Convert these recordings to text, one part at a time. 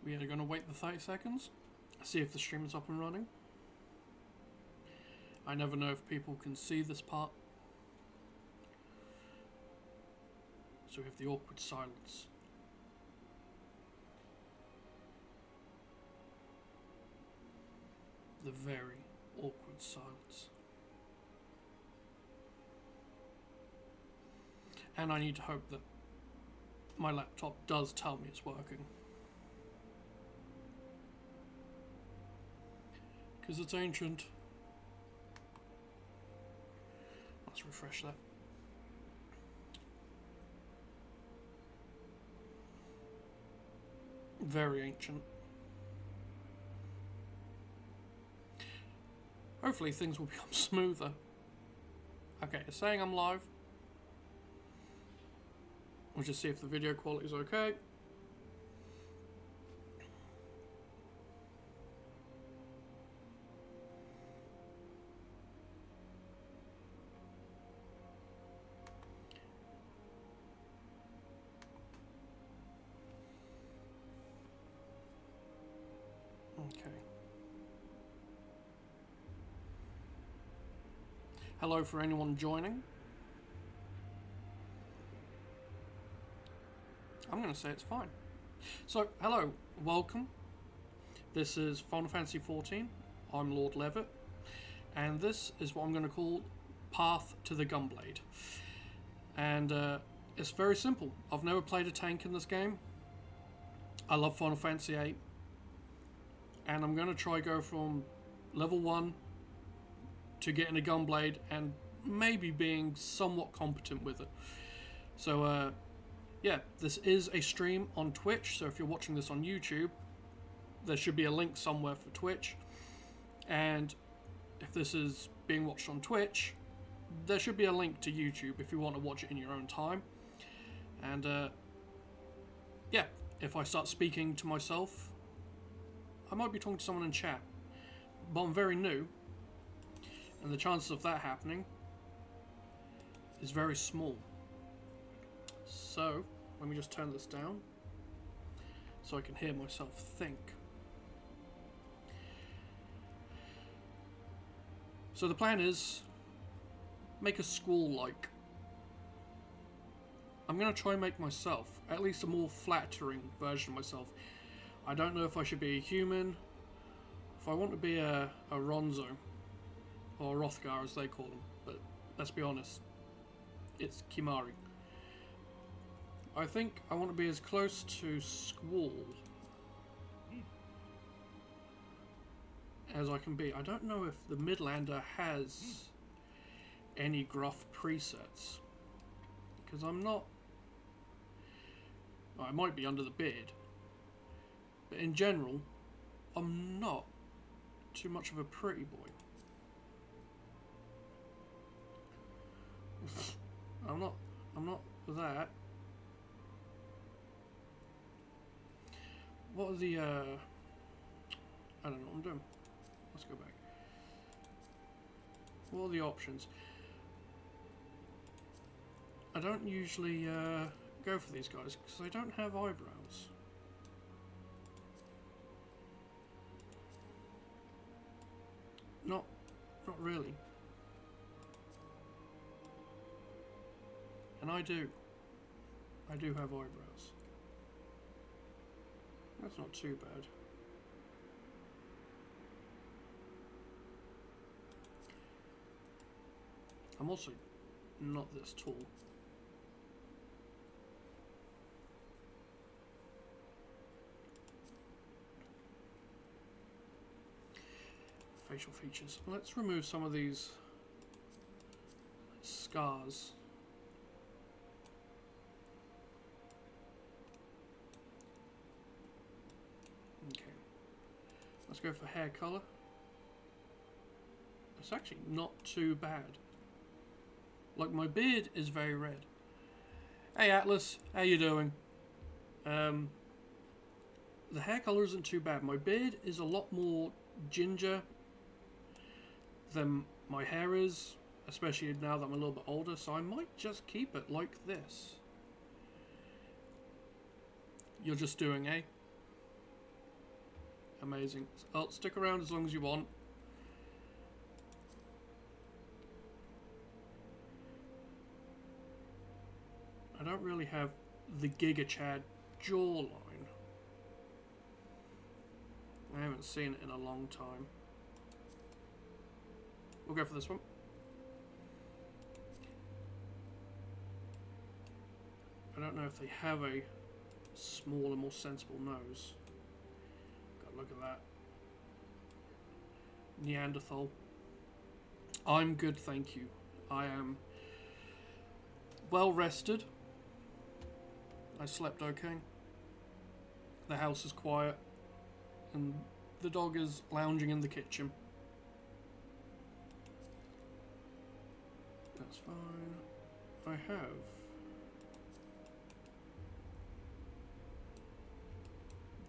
We are going to wait the 30 seconds, see if the stream is up and running. I never know if people can see this part. So we have the awkward silence. The very awkward silence. And I need to hope that my laptop does tell me it's working. Because it's ancient. Let's refresh that. Very ancient. Hopefully things will become smoother. Okay, it's saying I'm live. We'll just see if the video quality is okay. Okay. Hello for anyone joining. I'm going to say it's fine. So, hello, welcome. This is Final Fantasy XIV. I'm Lord Levitt. And this is what I'm going to call Path to the Gunblade. And it's very simple. I've never played a tank in this game. I love Final Fantasy VIII. And I'm going to try go from level 1 to getting a Gunblade and maybe being somewhat competent with it. So, yeah, this is a stream on Twitch, so if you're watching this on YouTube, there should be a link somewhere for Twitch. And if this is being watched on Twitch, there should be a link to YouTube if you want to watch it in your own time. And, yeah, if I start speaking to myself, I might be talking to someone in chat. But I'm very new, and the chances of that happening is very small. So, let me just turn this down so I can hear myself think. So the plan is make a school-like. I'm going to try and make myself, at least a more flattering version of myself. I don't know if I should be a human, if I want to be a Ronzo, or Rothgar as they call them, but let's be honest, it's Kimari. I think I want to be as close to Squall as I can be. I don't know if the Midlander has any gruff presets, because I'm not... I might be under the beard, but in general, I'm not too much of a pretty boy. I'm not that. What are the, I don't know what I'm doing. Let's go back. What are the options? I don't usually go for these guys because I don't have eyebrows. Not really. And I do have eyebrows. That's not too bad. I'm also not this tall. Facial features. Let's remove some of these scars. Okay. Let's go for hair color. It's actually not too bad. Like, my beard is very red. Hey Atlas, how you doing? The hair color isn't too bad. My beard is a lot more ginger than my hair is, especially now that I'm a little bit older, so I might just keep it like this. You're just doing, eh? Amazing. I'll stick around as long as you want. I don't really have the Giga Chad jawline. I haven't seen it in a long time. We'll go for this one. I don't know if they have a smaller, more sensible nose. God, look at that. Neanderthal. I'm good, thank you. I am well rested. I slept okay. The house is quiet. And the dog is lounging in the kitchen. That's fine. I have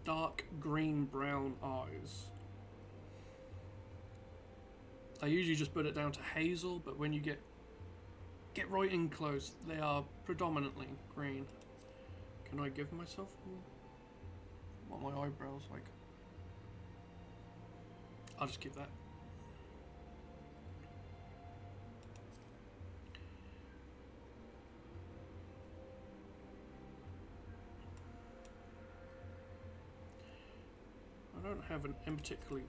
dark green brown eyes. I usually just put it down to hazel, but when you get right in close, they are predominantly green. Can I give myself what my eyebrows like? I'll just keep that. I don't have an in particularly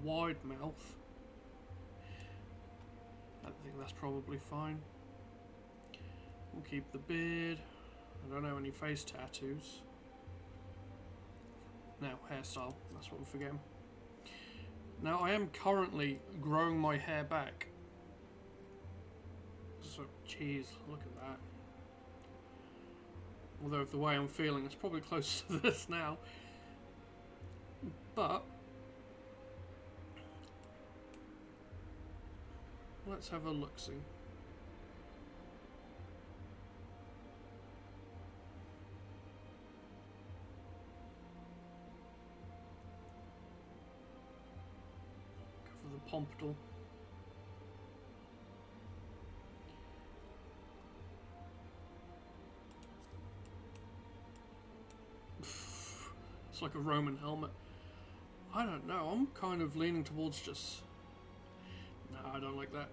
wide mouth. I think that's probably fine. We'll keep the beard. I don't have any face tattoos. Now, hairstyle. That's what we're forgetting. Now, I am currently growing my hair back. So, jeez, look at that. Although, with the way I'm feeling, it's probably close to this now. But let's have a look-see. Go for the pompadour. It's like a Roman helmet. I don't know, I'm kind of leaning towards just... No, I don't like that.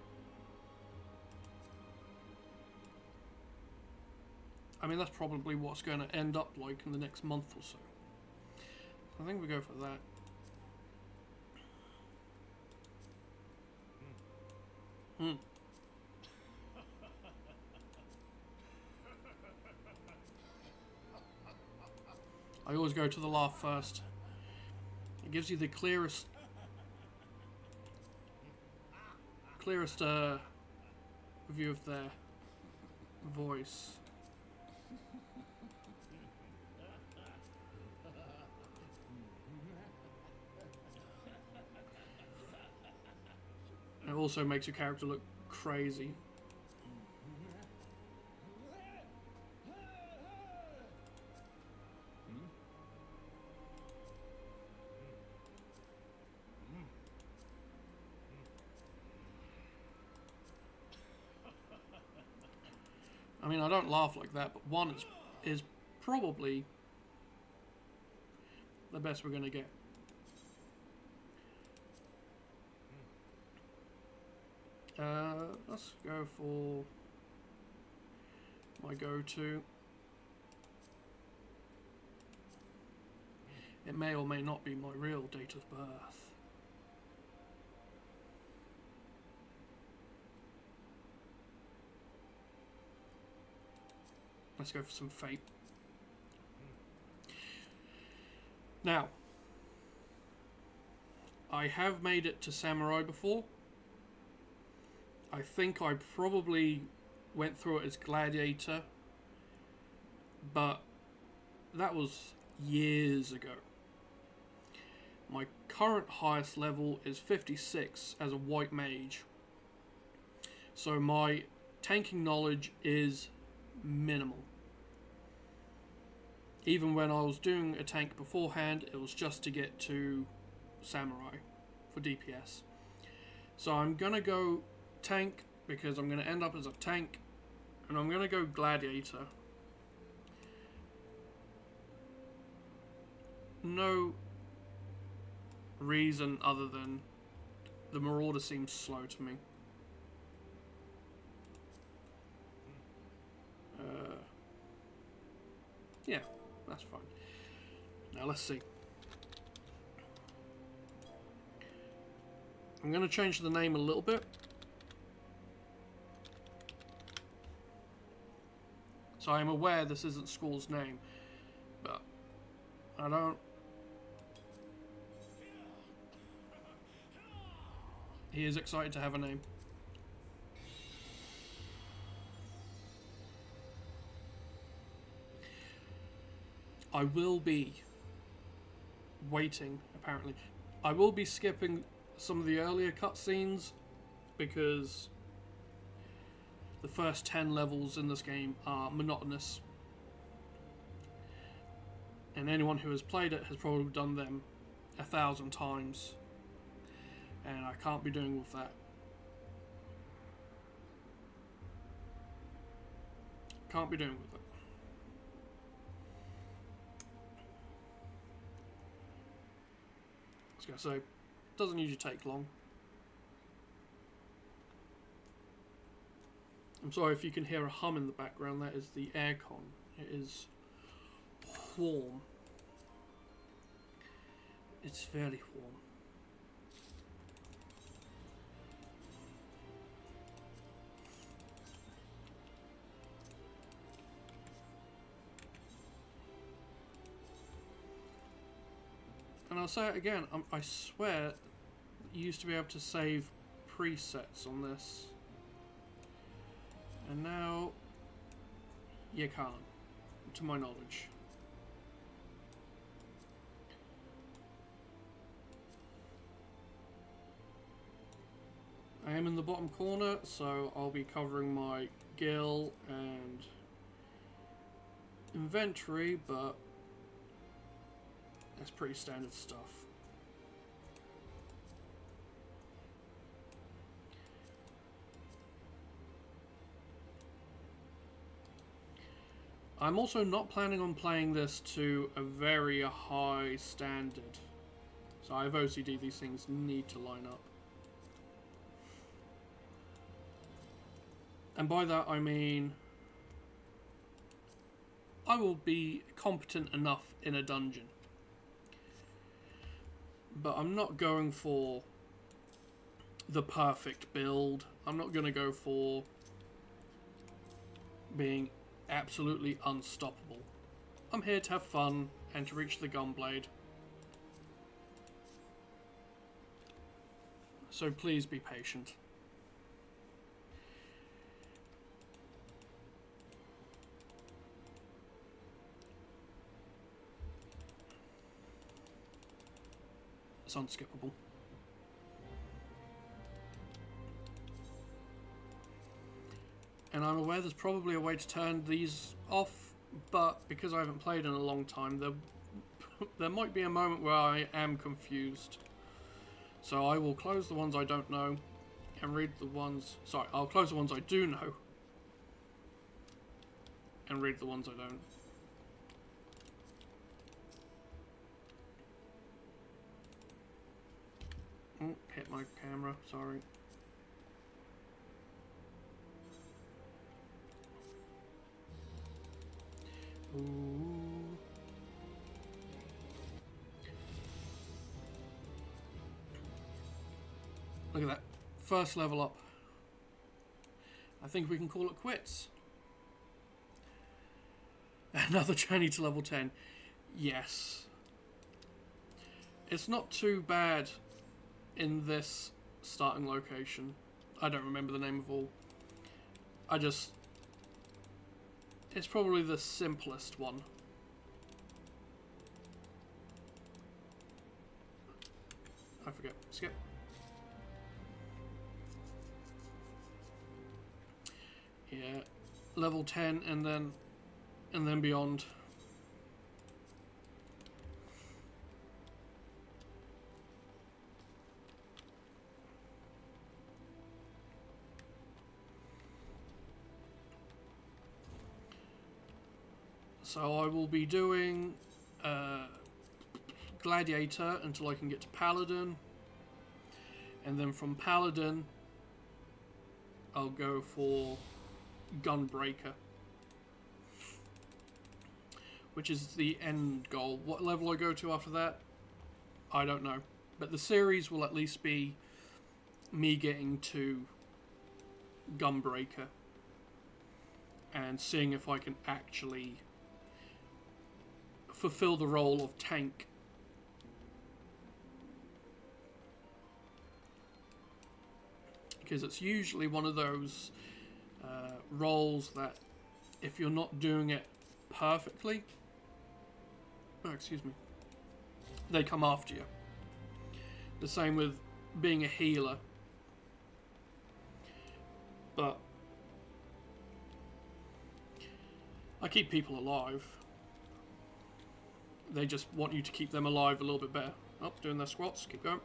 I mean, that's probably what's going to end up like in the next month or so. I think we go for that. I always go to the laugh first. It gives you the clearest view of their voice. It also makes your character look crazy. I mean, I don't laugh like that, but one is probably the best we're going to get. Let's go for my go-to. It may or may not be my real date of birth. Let's go for some fate. Now, I have made it to Samurai before. I think I probably went through it as Gladiator, but that was years ago. My current highest level is 56 as a white mage. So my tanking knowledge is minimal. Even when I was doing a tank beforehand, it was just to get to Samurai for DPS. So I'm going to go tank because I'm going to end up as a tank, and I'm going to go Gladiator. No reason other than the Marauder seems slow to me. Yeah, that's fine. Now let's see. I'm going to change the name a little bit. So I'm aware this isn't Skull's name, but I don't... He is excited to have a name. I will be waiting, apparently. I will be skipping some of the earlier cutscenes because the first 10 levels in this game are monotonous. And anyone who has played it has probably done them 1,000 times. And I can't be doing with that. Can't be doing with it. I was going to say, doesn't usually take long. I'm sorry if you can hear a hum in the background, that is the aircon. It is warm. It's very warm. And I'll say it again, I swear you used to be able to save presets on this. And now you can't, to my knowledge. I am in the bottom corner, so I'll be covering my gill and inventory, but that's pretty standard stuff. I'm also not planning on playing this to a very high standard. So I have OCD, these things need to line up. And by that I mean I will be competent enough in a dungeon. But I'm not going for the perfect build. I'm not going to go for being absolutely unstoppable. I'm here to have fun and to reach the Gunblade. So please be patient. It's unskippable. And I'm aware there's probably a way to turn these off, but because I haven't played in a long time, there might be a moment where I am confused. So I will close the ones I don't know and read the ones... Sorry, I'll close the ones I do know and read the ones I don't. Oh, hit my camera, sorry. Ooh. Look at that. First level up. I think we can call it quits. Another journey to level 10. Yes. It's not too bad in this starting location. I don't remember the name of all. It's probably the simplest one. I forget. Skip. Yeah. Level 10 and then beyond. So I will be doing Gladiator until I can get to Paladin. And then from Paladin, I'll go for Gunbreaker, which is the end goal. What level I go to after that, I don't know. But the series will at least be me getting to Gunbreaker and seeing if I can actually fulfill the role of tank. Because it's usually one of those roles that if you're not doing it perfectly, they come after you. The same with being a healer. But I keep people alive. They just want you to keep them alive a little bit better. Oh, doing their squats, keep going.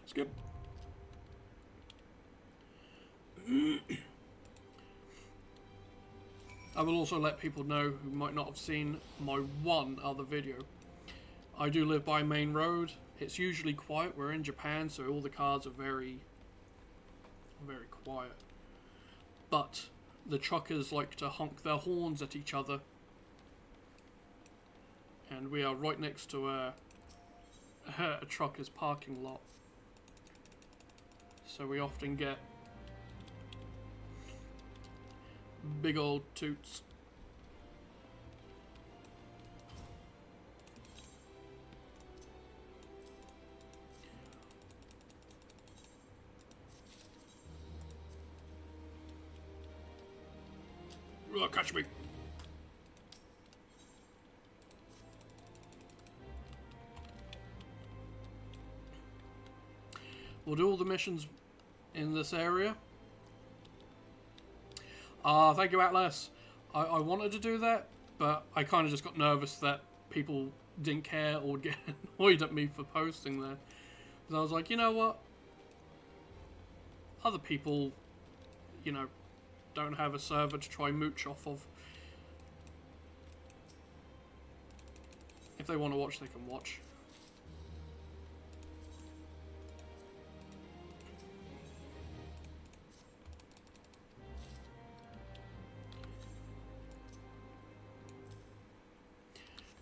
Skip. I will also let people know who might not have seen my one other video. I do live by a main road. It's usually quiet. We're in Japan, so all the cars are very, very quiet. But the truckers like to honk their horns at each other. And we are right next to a trucker's parking lot. So we often get big old toots. Oh, catch me. We'll do all the missions in this area. Thank you, Atlas. I wanted to do that, but I kind of just got nervous that people didn't care or would get annoyed at me for posting there. Because I was like, you know what? Other people, you know, don't have a server to try mooch off of. If they want to watch, they can watch.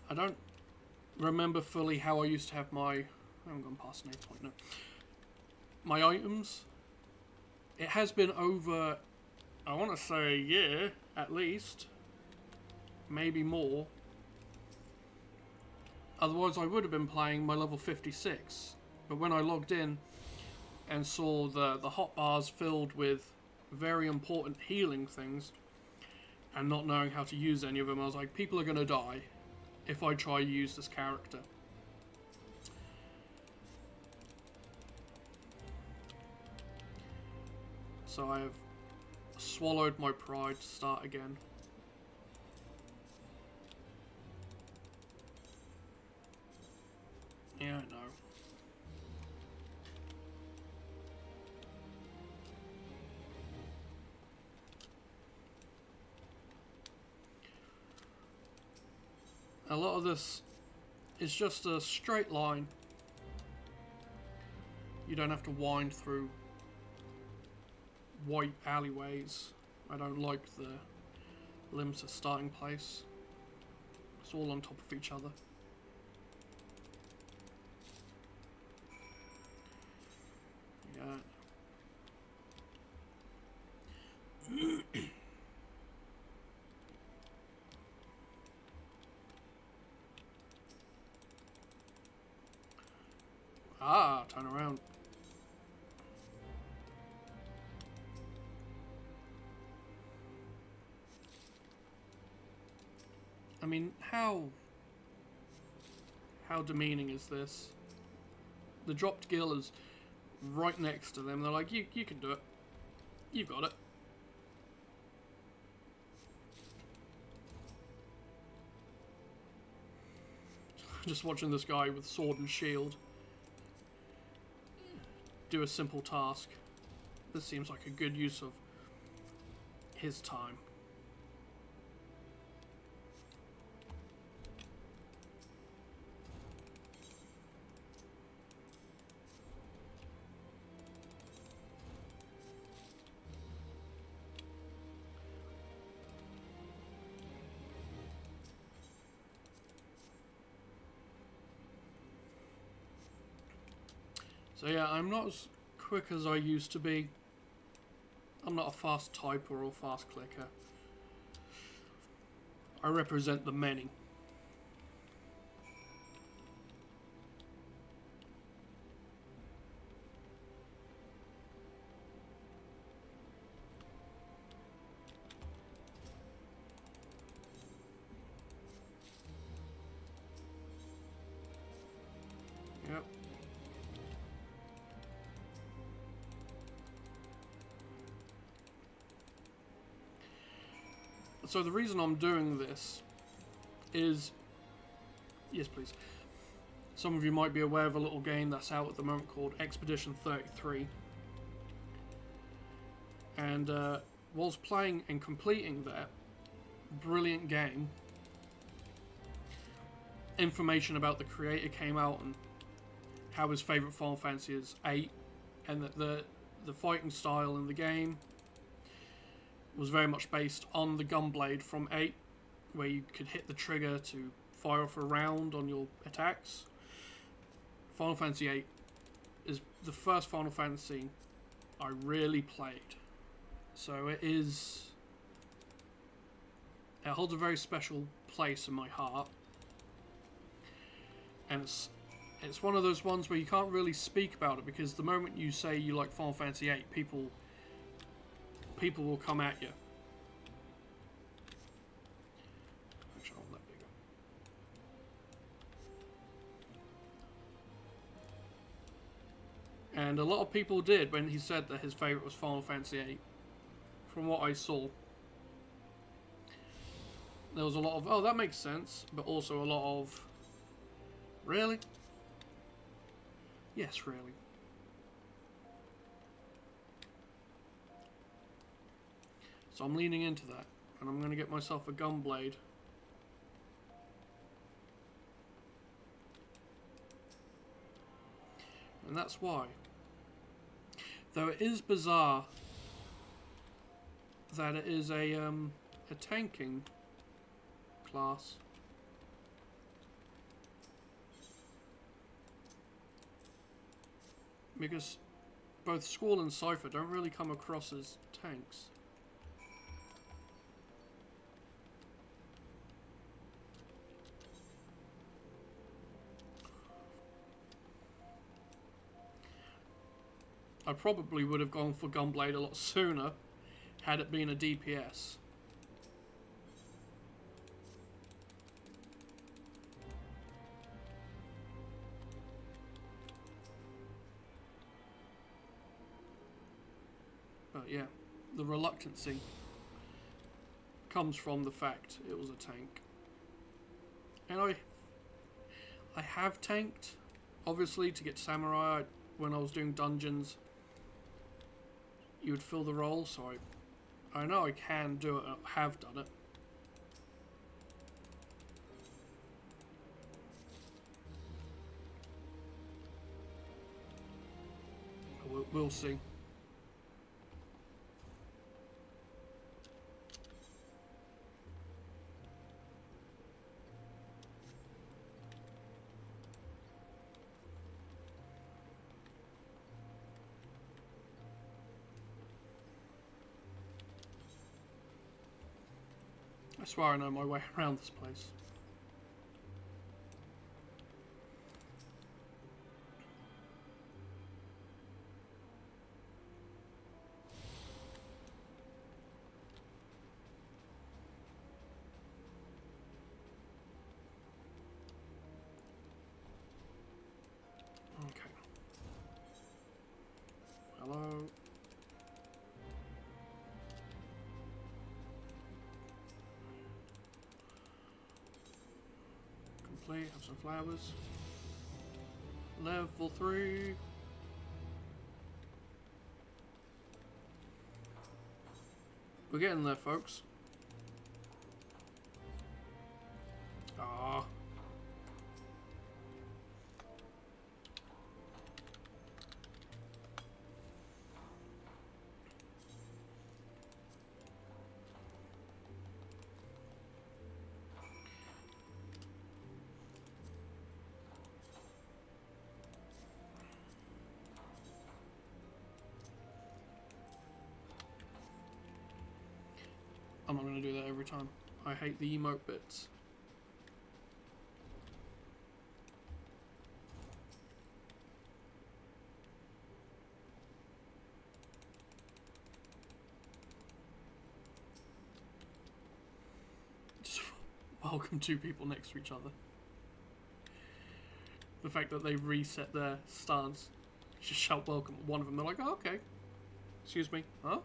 I don't remember fully how I used to have my... I haven't gone past an 8 point now. My items. It has been over, I want to say a year, at least. Maybe more. Otherwise I would have been playing my level 56. But when I logged in and saw the hotbars filled with very important healing things, and not knowing how to use any of them, I was like, people are going to die if I try to use this character. So I have swallowed my pride to start again. Yeah, I know. A lot of this is just a straight line. You don't have to wind through white alleyways. I don't like the limited starting place. It's all on top of each other. Yeah. Ah, turn around. I mean, how demeaning is this? The dropped gill is right next to them. They're like, you can do it. You've got it. Just watching this guy with sword and shield. do a simple task. This seems like a good use of his time. So yeah, I'm not as quick as I used to be. I'm not a fast typer or fast clicker. I represent the many. Yep. So the reason I'm doing this is, yes please, some of you might be aware of a little game that's out at the moment called Expedition 33. And whilst playing and completing that brilliant game, information about the creator came out and how his favourite Final Fantasy is 8, and that the fighting style in the game was very much based on the Gunblade from 8, where you could hit the trigger to fire off a round on your attacks. Final Fantasy 8 is the first Final Fantasy I really played. So it holds a very special place in my heart. And it's one of those ones where you can't really speak about it, because the moment you say you like Final Fantasy 8, people will come at you. Actually, I want that bigger. And a lot of people did when he said that his favourite was Final Fantasy 8. From what I saw, there was a lot of, oh, that makes sense, but also a lot of, really? Yes, really. So I'm leaning into that, and I'm going to get myself a Gunblade. And that's why. Though it is bizarre that it is a tanking class. Because both Squall and Cypher don't really come across as tanks. I probably would have gone for Gunblade a lot sooner had it been a DPS. But yeah, the reluctancy comes from the fact it was a tank. And I have tanked, obviously, to get Samurai when I was doing dungeons. You would fill the role, so I know I can do it, I have done it. We'll see. I swear I know my way around this place. Okay. Hello. Complete, have some flowers. Level 3. We're getting there, folks. Ah. I'm not going to do that every time. I hate the emote bits. Just welcome two people next to each other. The fact that they reset their stance. Just shout welcome at one of them. They're like, oh, okay. Excuse me. Huh?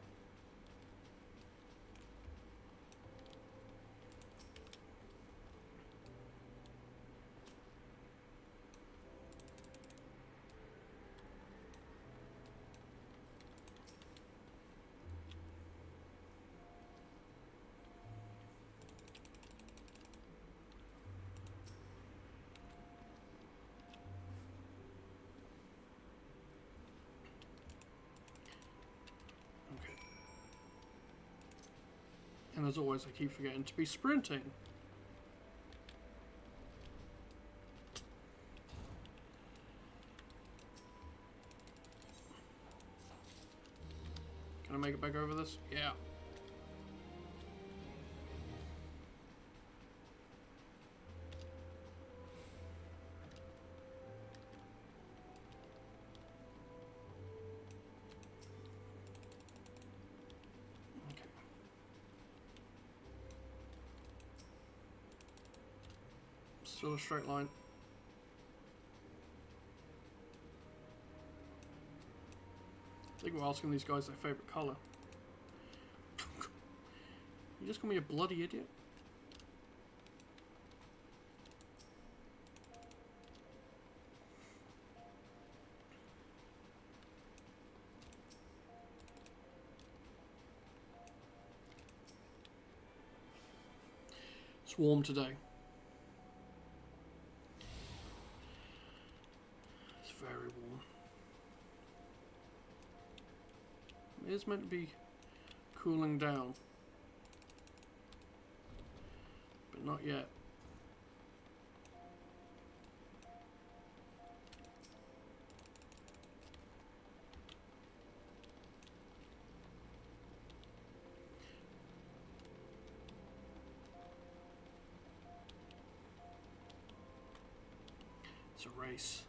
And as always, I keep forgetting to be sprinting. Can I make it back over this? Yeah. Still a straight line. I think we're asking these guys their favourite colour. You just call me a bloody idiot? It's warm today. It's very warm. It is meant to be cooling down, but not yet. It's a race.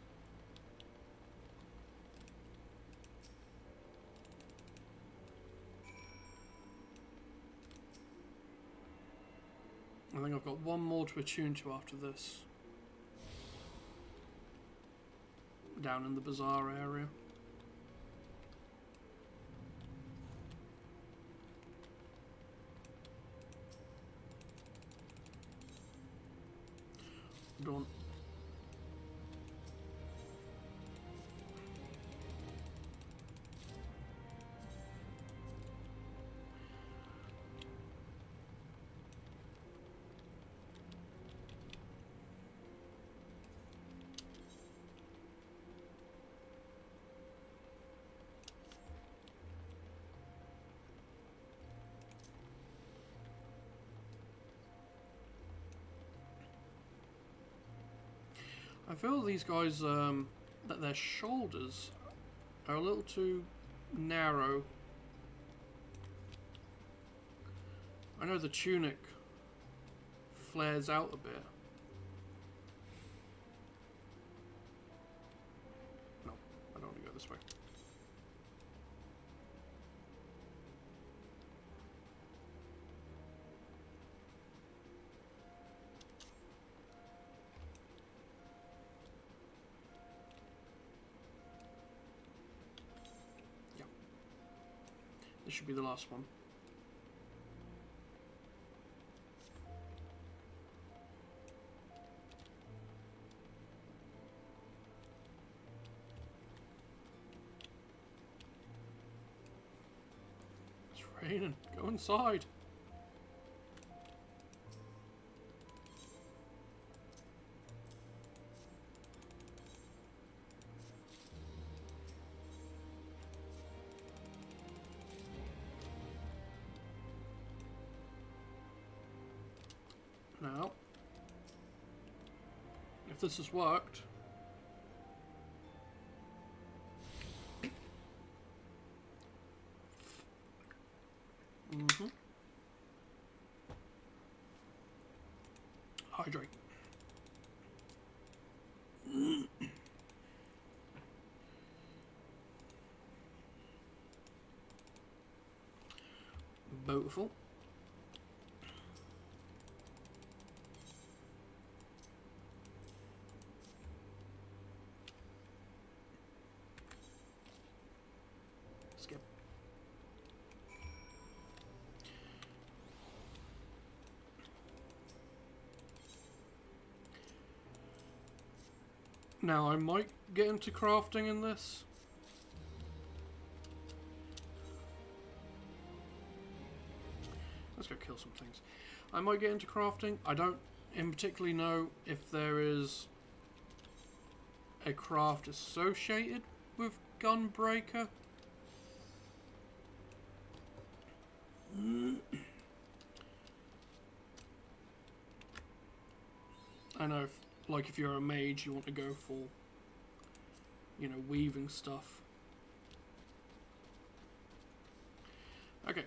I think I've got one more to attune to after this. Down in the bazaar area. Don't. I feel these guys, that their shoulders are a little too narrow. I know the tunic flares out a bit. No, I don't want to go this way. This should be the last one. It's raining. Go inside. Now, if this has worked, hydrate. Beautiful. Skip. Now I might get into crafting in this. Let's go kill some things. I might get into crafting. I don't in particularly know if there is a craft associated with Gunbreaker. I know, if you're a mage, you want to go for, you know, weaving stuff. Okay.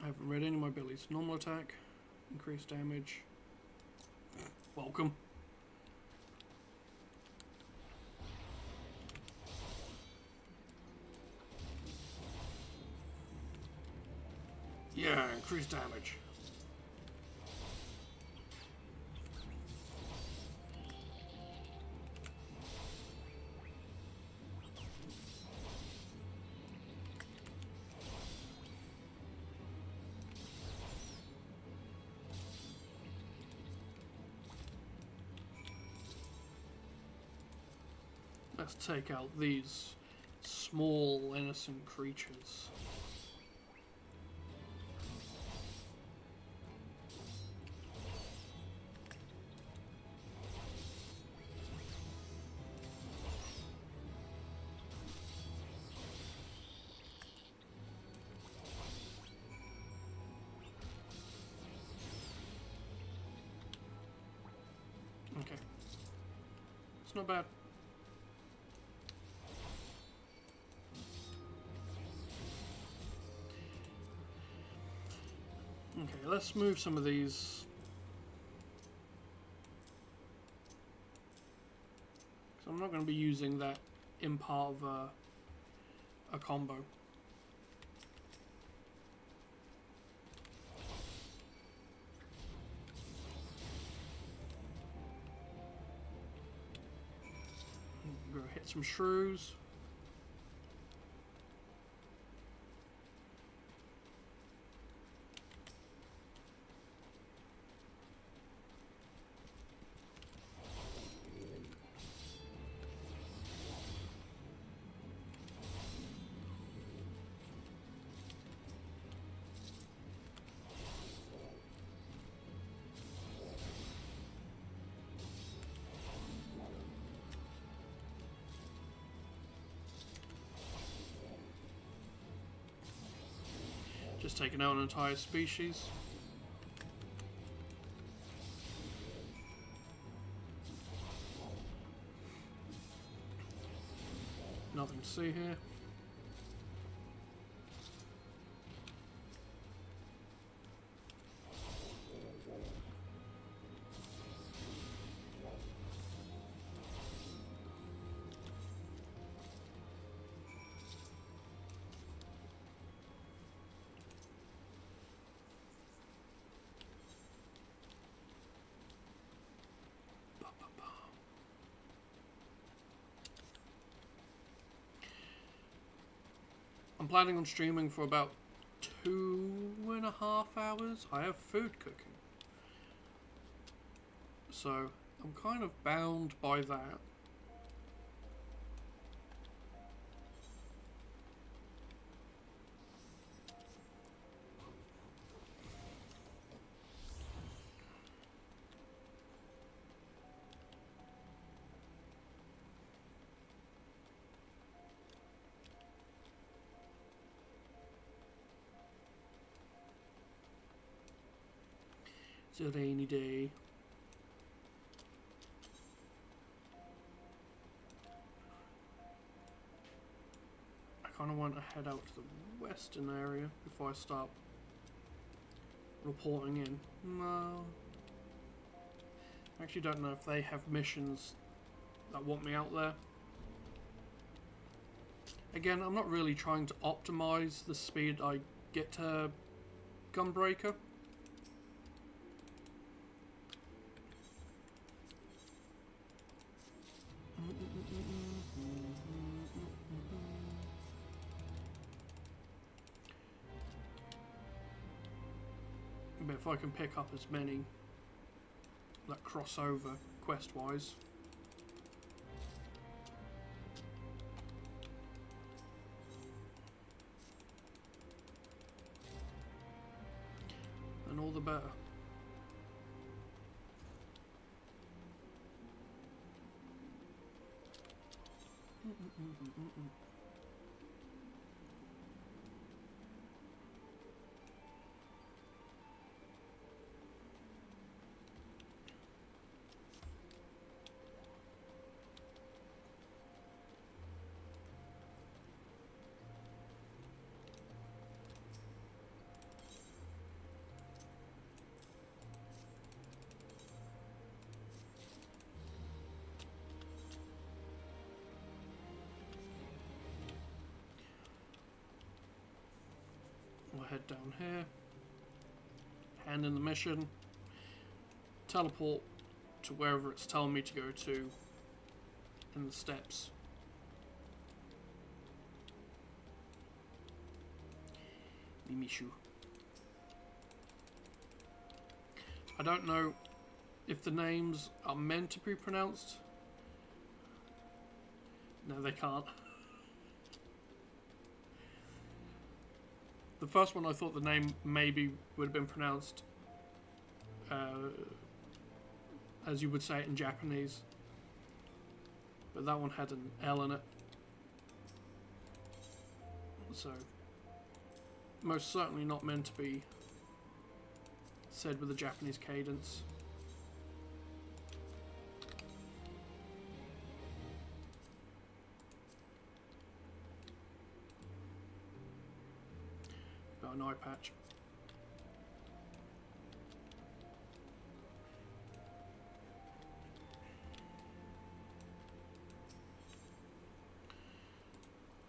I haven't read any of my abilities. Normal attack, increased damage. Welcome. Yeah, increased damage. Let's take out these small, innocent creatures. Okay. It's not bad. Okay, let's move some of these. Because I'm not going to be using that in part of a combo. Go hit some shrews. Just taking out an entire species. Nothing to see here. I'm planning on streaming for about 2.5 hours. I have food cooking. So I'm kind of bound by that. It's a rainy day. I kind of want to head out to the western area before I start reporting in. No. I actually don't know if they have missions that want me out there. Again, I'm not really trying to optimize the speed I get to Gunbreaker. But if I can pick up as many that cross over quest-wise. Then all the better. We'll head down here, hand in the mission, teleport to wherever it's telling me to go to in the steps. Mimishu. I don't know if the names are meant to be pronounced. No, they can't. The first one I thought the name maybe would have been pronounced as you would say it in Japanese. But that one had an L in it. So, most certainly not meant to be said with a Japanese cadence. Got an eye patch.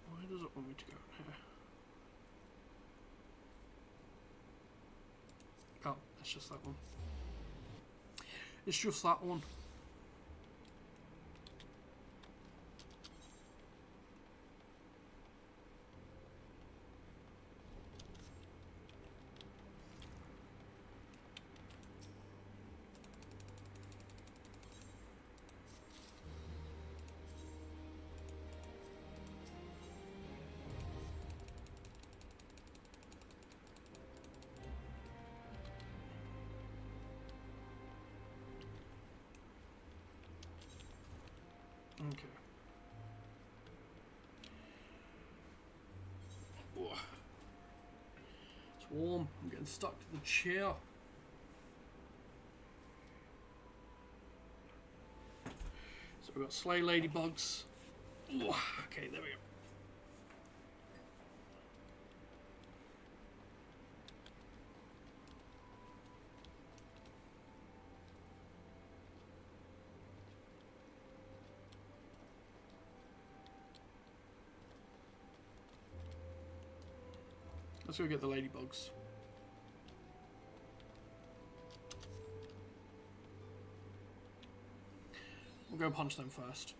Why does it want me to go in here? Oh, it's just that one. It's just that one. Okay. Oh. It's warm. I'm getting stuck to the chair. So we've got slay ladybugs. Oh. Okay, there we go. Let's go get the ladybugs. We'll go punch them first.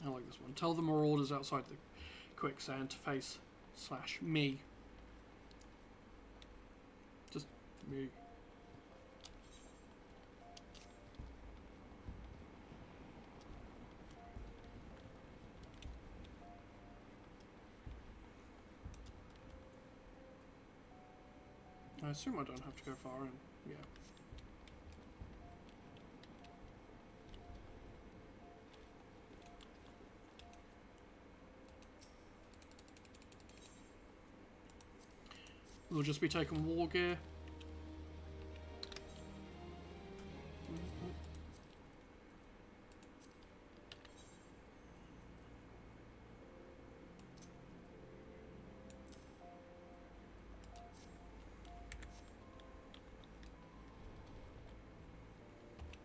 I like this one. Tell the marauders outside the quicksand to face / me. Just me. I assume I don't have to go far in. Yeah. We'll just be taking war gear.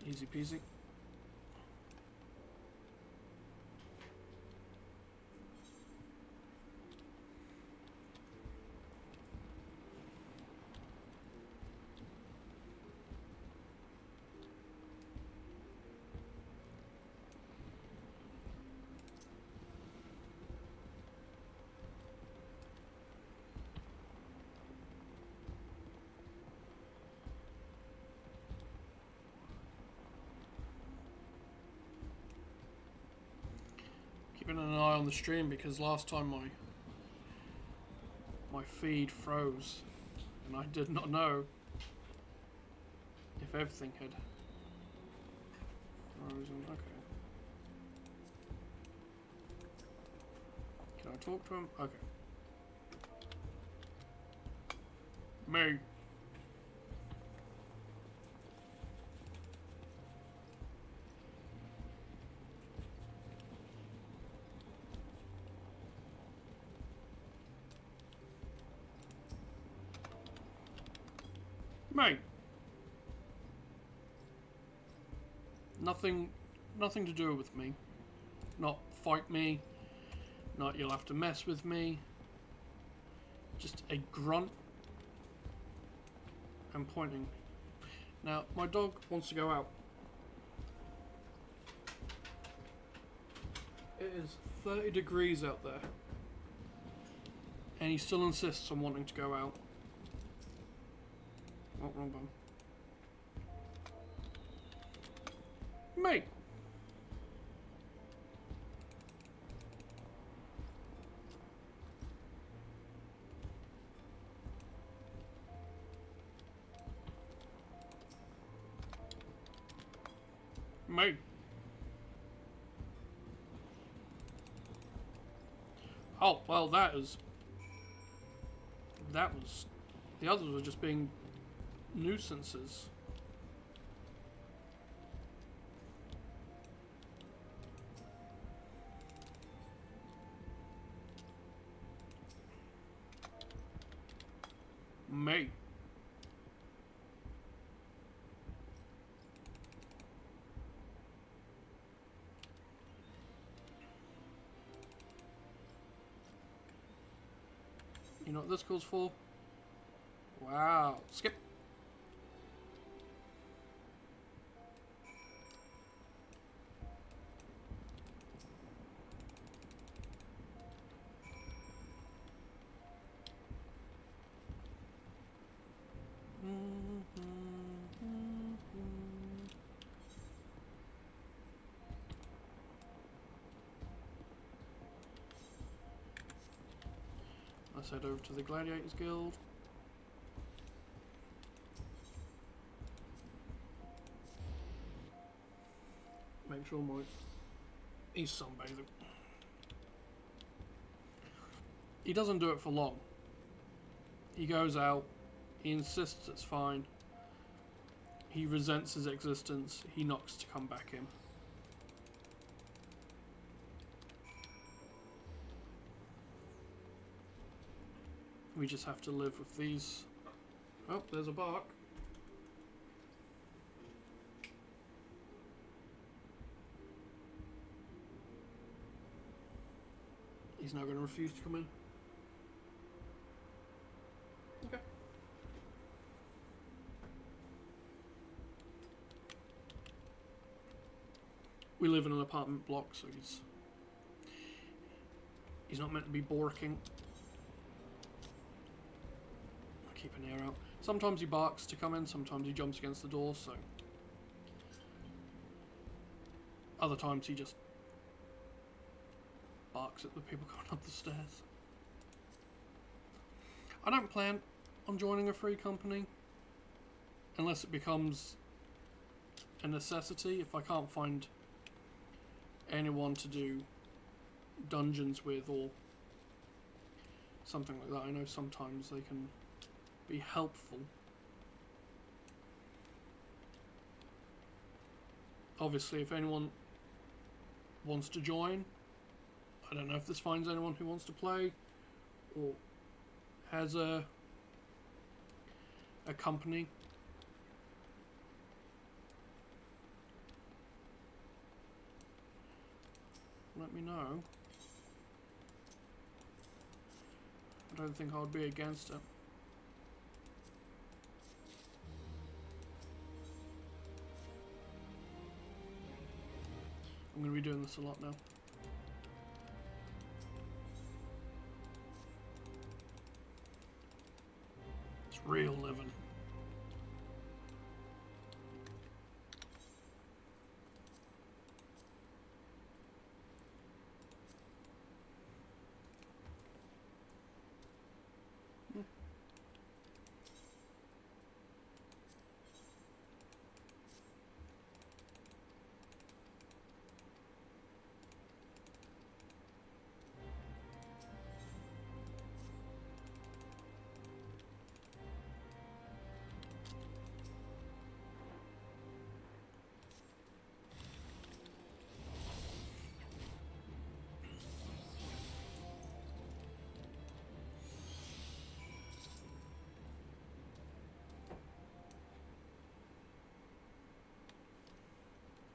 Easy peasy. Keeping an eye on the stream because last time my feed froze and I did not know if everything had frozen. Okay. Can I talk to him? Okay. Me. Mate. Nothing to do with me. Not fight me. Not you'll have to mess with me. Just a grunt and pointing. Now, my dog wants to go out. It is 30 degrees out there. And he still insists on wanting to go out. Oh, wrong button. Mate! Mate! Oh, well, that was... The others were just being nuisances. Mate. You know what this calls for? Wow. Skip. Let's head over to the Gladiators Guild. Make sure he's sunbathing. He doesn't do it for long. He goes out, he insists it's fine. He resents his existence, he knocks to come back in. We just have to live with these. Oh, there's a bark. He's not going to refuse to come in. Okay. We live in an apartment block, so he's He's not meant to be barking. I'll keep an ear out. Sometimes he barks to come in, sometimes he jumps against the door, so... Other times he just barks at the people going up the stairs. I don't plan on joining a free company unless it becomes a necessity. If I can't find anyone to do dungeons with or something like that, I know sometimes they can be helpful. Obviously, if anyone wants to join, I don't know if this finds anyone who wants to play or has a company. Let me know. I don't think I would be against it. I'm going to be doing this a lot now. It's real living.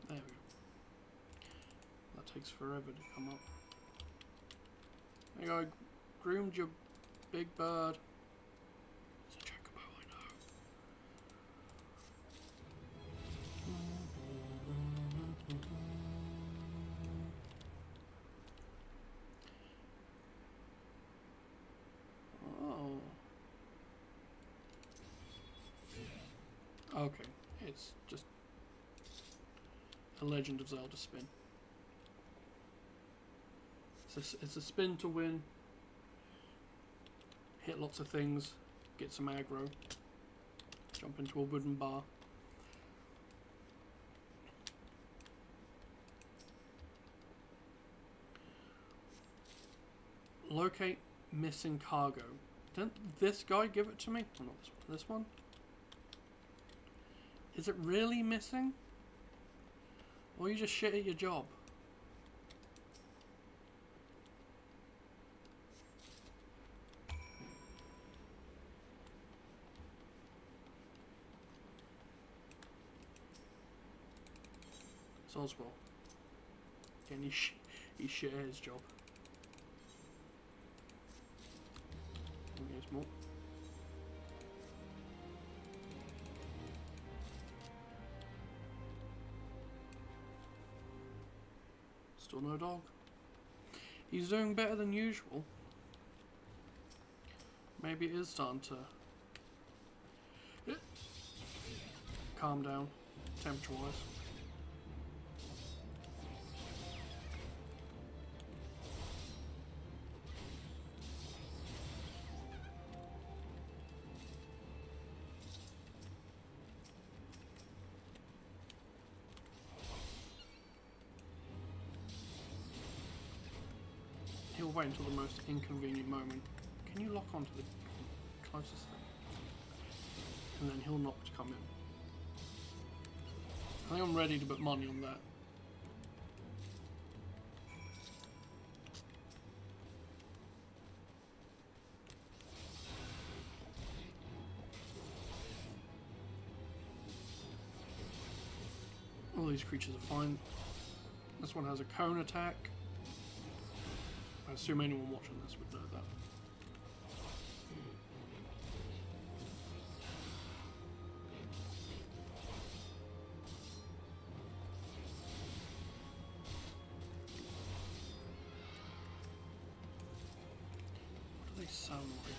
There we go. That takes forever to come up. There you go, groomed your big bird. It's a chocobo, I know. Oh. Okay, it's just a Legend of Zelda spin. It's a spin to win. Hit lots of things, get some aggro, jump into a wooden bar. Locate missing cargo. Didn't this guy give it to me? Oh, not this one. This one? Is it really missing? Or you just shit at your job? It's Oswald. Again, he shit at his job. Here's more. Still no dog. He's doing better than usual. Maybe it is starting to calm down, temperature-wise. He'll wait until the most inconvenient moment. Can you lock onto the closest thing? And then he'll knock to come in. I think I'm ready to put money on that. All these creatures are fine. This one has a cone attack. I assume anyone watching this would know that. sound like?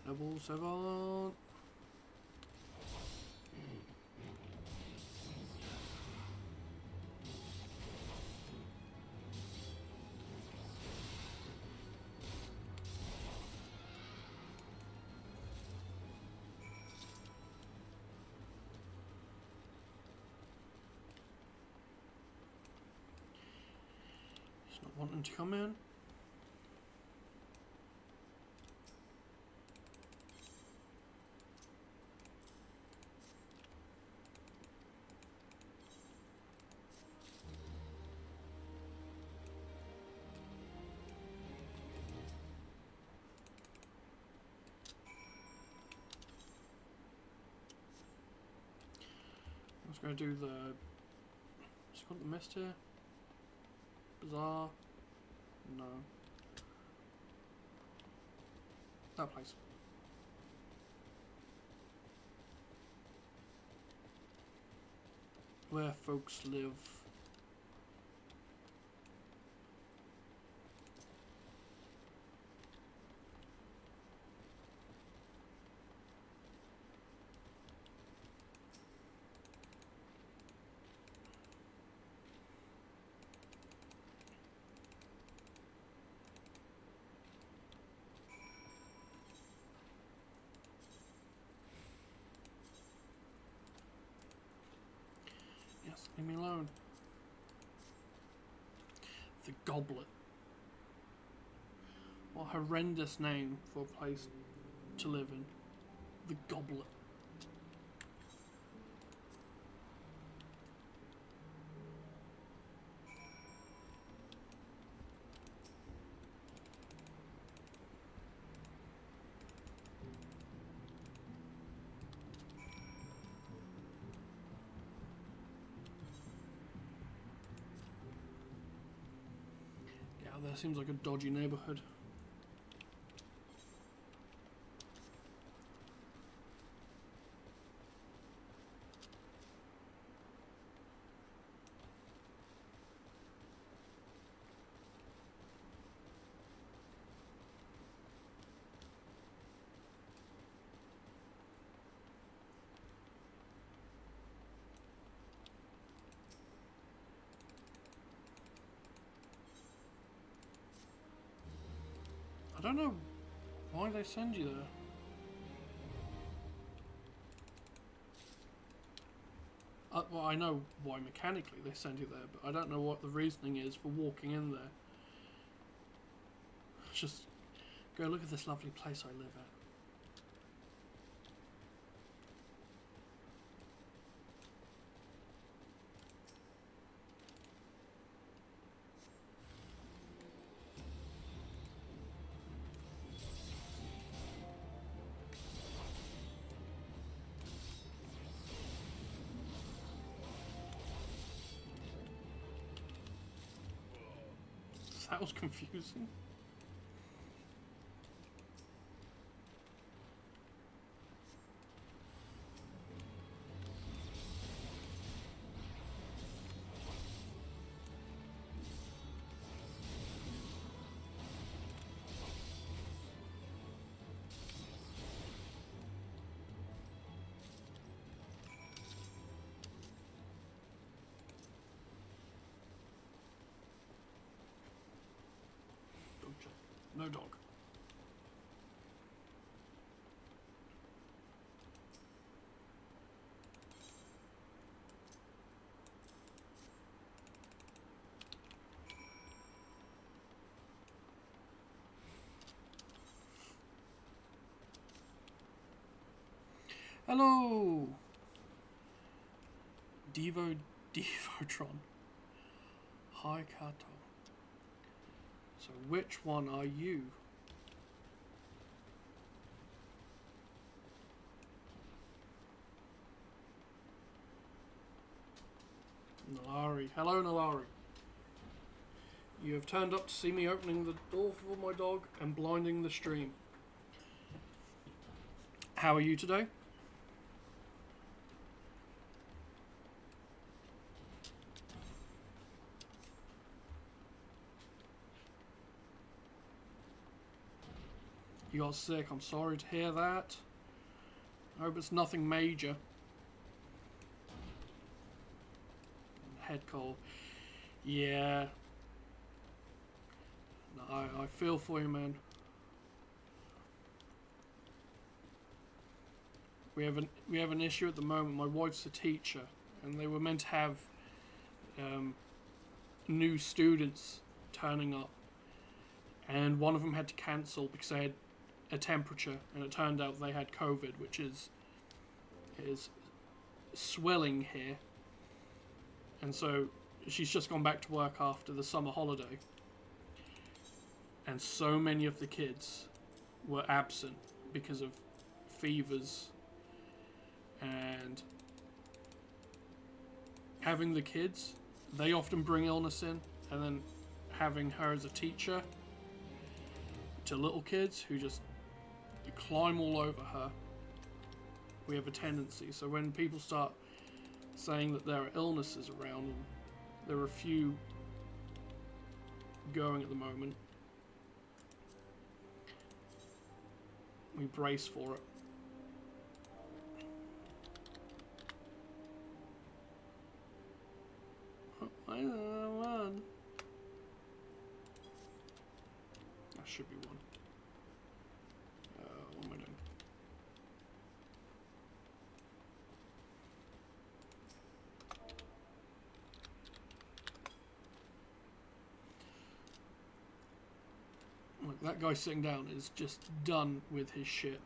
Level 7. He's not wanting to come in. I was going to do the... What's it called? The mist here? Bazaar? No. That place. Where folks live. Yes, leave me alone. The Goblet. What a horrendous name for a place to live in. The Goblet. Yeah, that seems like a dodgy neighborhood. I don't know why they send you there. Well, I know why mechanically they send you there, but I don't know what the reasoning is for walking in there. Just go look at this lovely place I live at. That was confusing. No dog. Hello. Devotron. Hi Kato. So which one are you? Nalari. Hello, Nalari. You have turned up to see me opening the door for my dog and blinding the stream. How are you today? You got sick. I'm sorry to hear that. I hope it's nothing major. Head cold. Yeah. No, I feel for you, man. We have an issue at the moment. My wife's a teacher, and they were meant to have new students turning up, and one of them had to cancel because they had a temperature, and it turned out they had COVID, which is swelling here. And so she's just gone back to work after the summer holiday. And so many of the kids were absent because of fevers. And having the kids, they often bring illness in. And then having her as a teacher to little kids who just climb all over her, we have a tendency. So when people start saying that there are illnesses around, and there are a few going at the moment, we brace for it. I one. That should be one. What am I doing? Look, that guy sitting down is just done with his shit.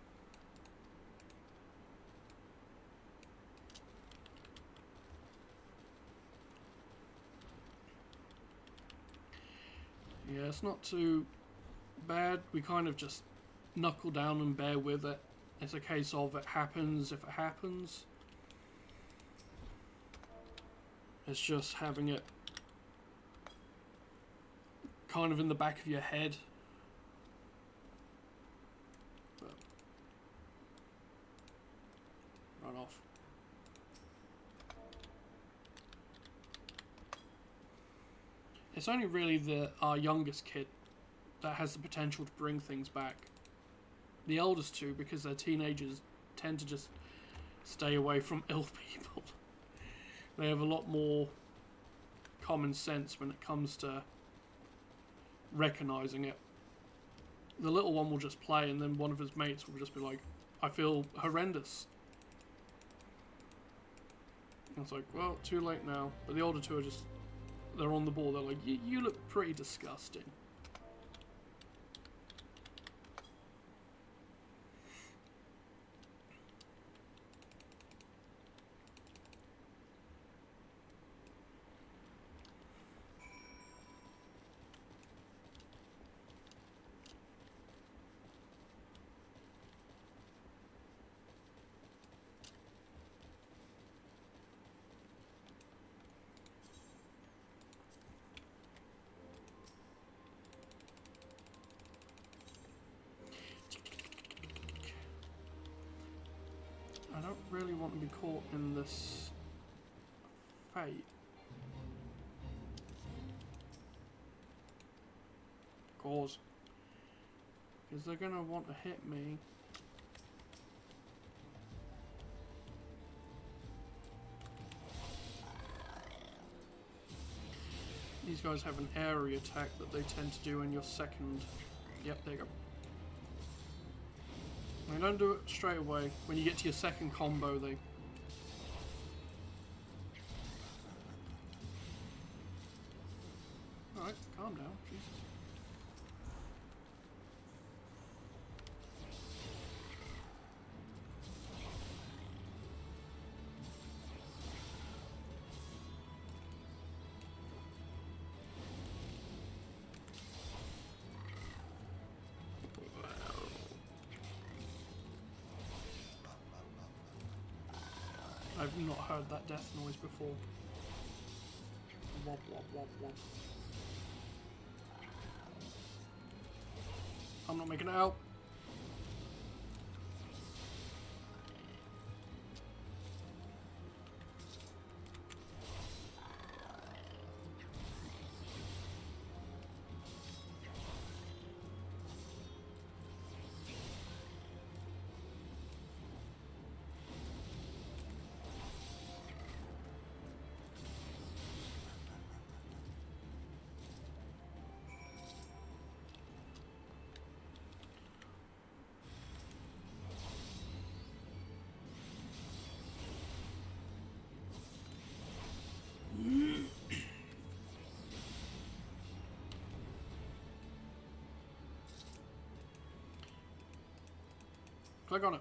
Yeah, it's not too bad. We kind of just knuckle down and bear with it. It's a case of it happens if it happens. It's just having it kind of in the back of your head. But run off. It's only really our youngest kid that has the potential to bring things back. The eldest two, because they're teenagers, tend to just stay away from ill people. They have a lot more common sense when it comes to recognizing it. The little one will just play, and then one of his mates will just be like, I feel horrendous. And it's like, well, too late now. But the older two are just, they're on the ball. They're like, you look pretty disgusting. I don't really want to be caught in this fate. Cause. Because they're going to want to hit me. These guys have an area attack that they tend to do in your second. Yep, there you go. They don't do it straight away. When you get to your second combo, they... Alright, calm down, Jesus. I've not heard that death noise before. Wop, wop, wop, wop. I'm not making it out. Click on it.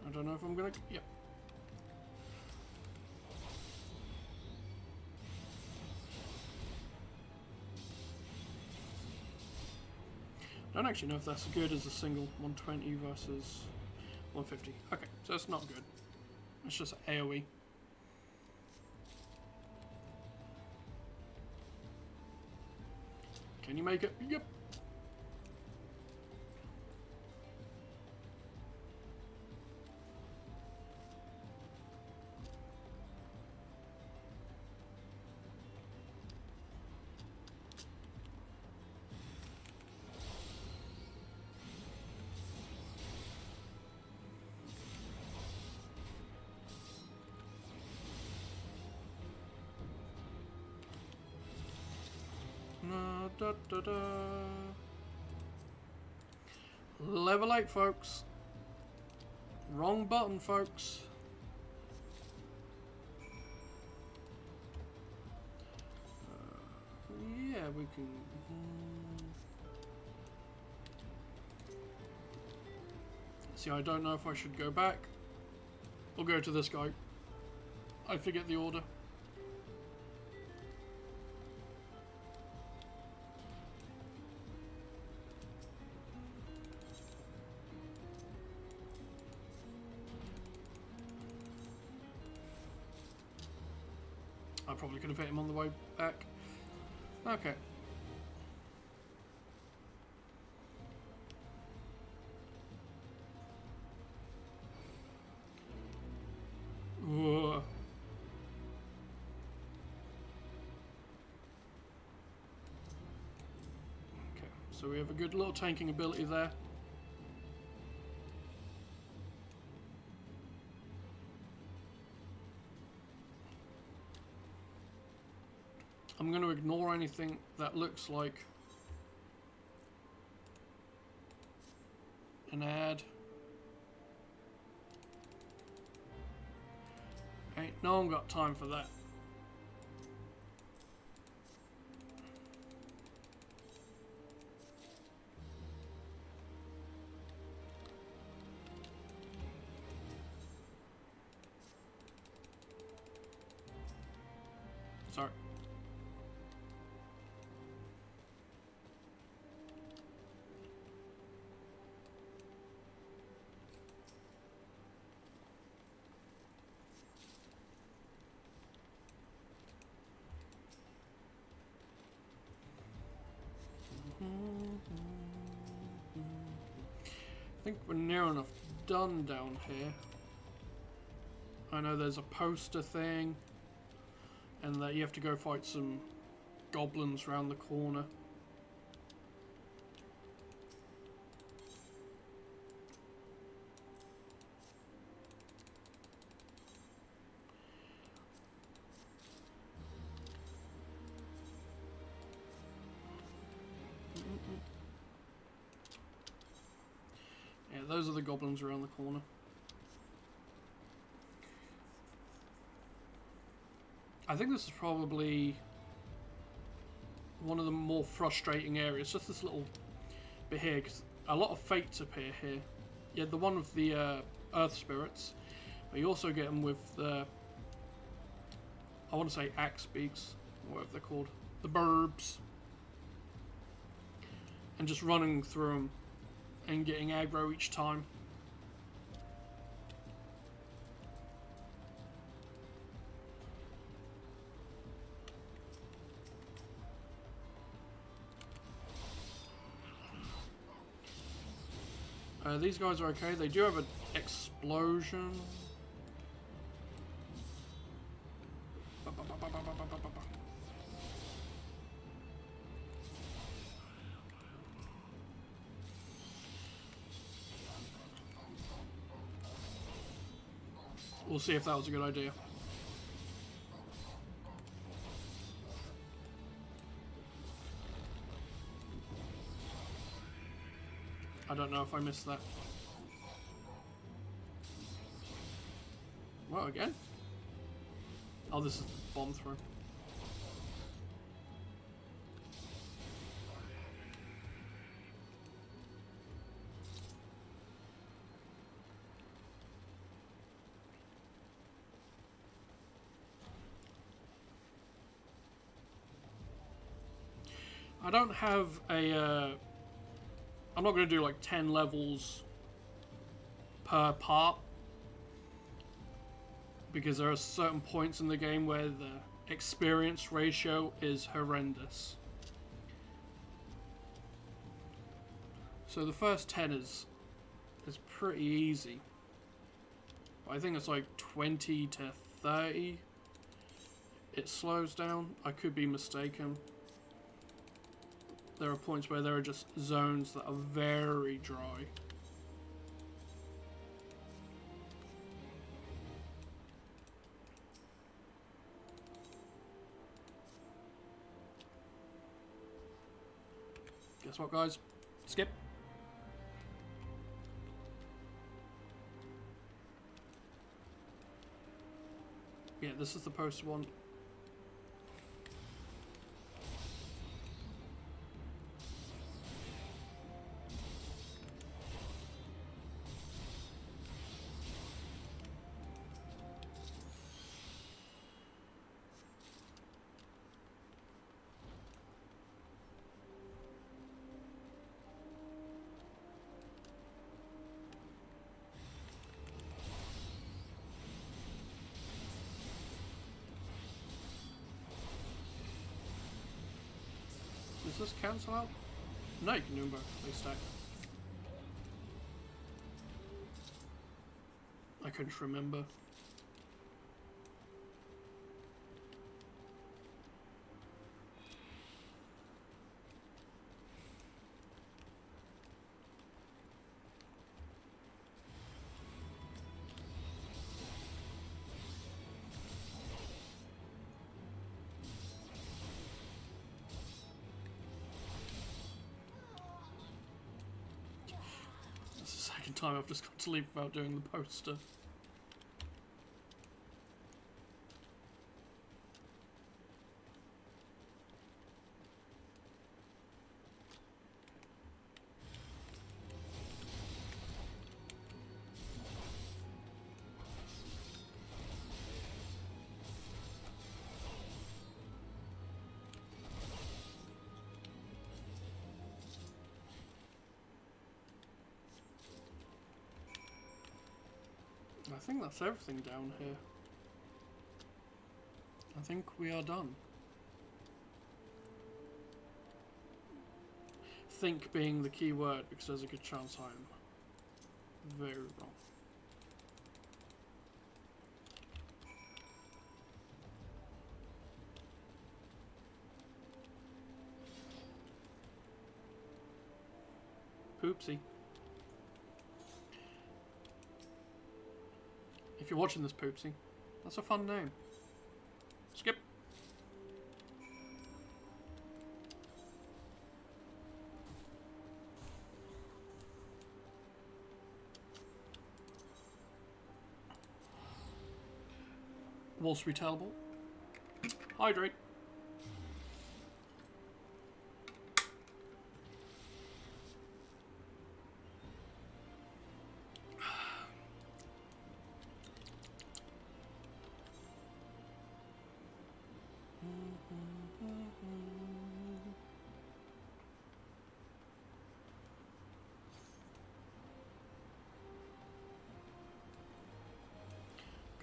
I don't know if I'm gonna... Yep. I don't actually know if that's good as a single 120 versus 150. Okay, so that's not good. It's just AoE. Can you make it? Yep. Da, da, da. Level 8, folks. Wrong button, folks. Yeah, we can... See, I don't know if I should go back or go to this guy. I forget the order. I probably could have hit him on the way back. Okay. Whoa. Okay, so we have a good little tanking ability there. I'm going to ignore anything that looks like an ad. Ain't no one got time for that. Sorry. I think we're near enough done down here. I know there's a poster thing, and that you have to go fight some goblins around the corner. Yeah, those are the goblins around the corner. I think this is probably one of the more frustrating areas. Just this little bit here, because a lot of fates appear here. Yeah, the one with the earth spirits, but you also get them with the, I want to say axe beaks, or whatever they're called. the burbs, and just running through them and getting aggro each time. These guys are okay. They do have an explosion. We'll see if that was a good idea. I don't know if I missed that. What, again? Oh, this is the bomb throw. I don't have a, I'm not going to do like 10 levels per part, because there are certain points in the game where the experience ratio is horrendous. So the first 10 is pretty easy. But I think it's like 20 to 30 it slows down. I could be mistaken. There are points where there are just zones that are very dry. Guess what, guys? Skip. Yeah, this is the poster one. Does this cancel out? No, you can do them both. They stack. I couldn't remember. Time I've just got to leave without doing the poster. I think that's everything down here. I think we are done. Think being the key word, because there's a good chance I'm very wrong. Poopsie. If you're watching this, Poopsie, that's a fun name. Skip. Wall Street Teleport. Hydrate.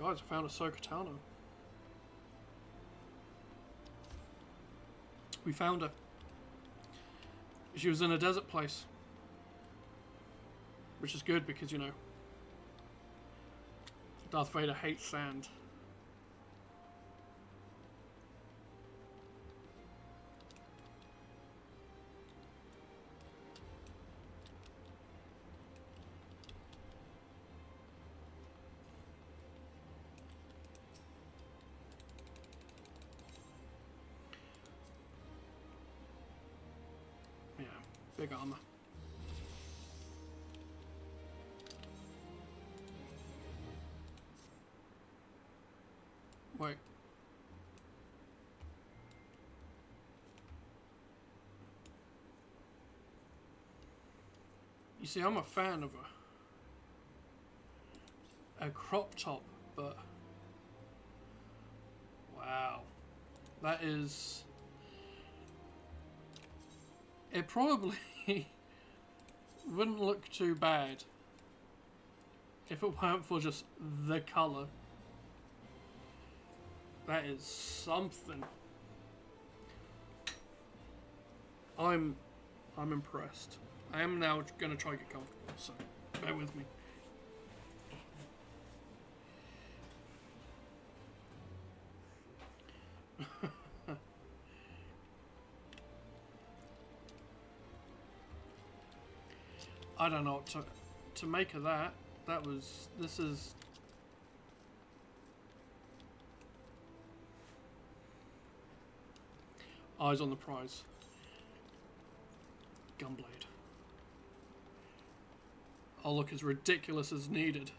Guys, I found a Sokatano. We found her. She was in a desert place. Which is good because, you know, Darth Vader hates sand. Yeah, big armor. Wait. You see, I'm a fan of a crop top, but wow, that is. It probably wouldn't look too bad if it weren't for just the colour. That is something. I'm impressed. I am now going to try to get comfortable, so bear with me. I don't know what to make of that. This is... Eyes on the prize. Gunblade. I'll look as ridiculous as needed.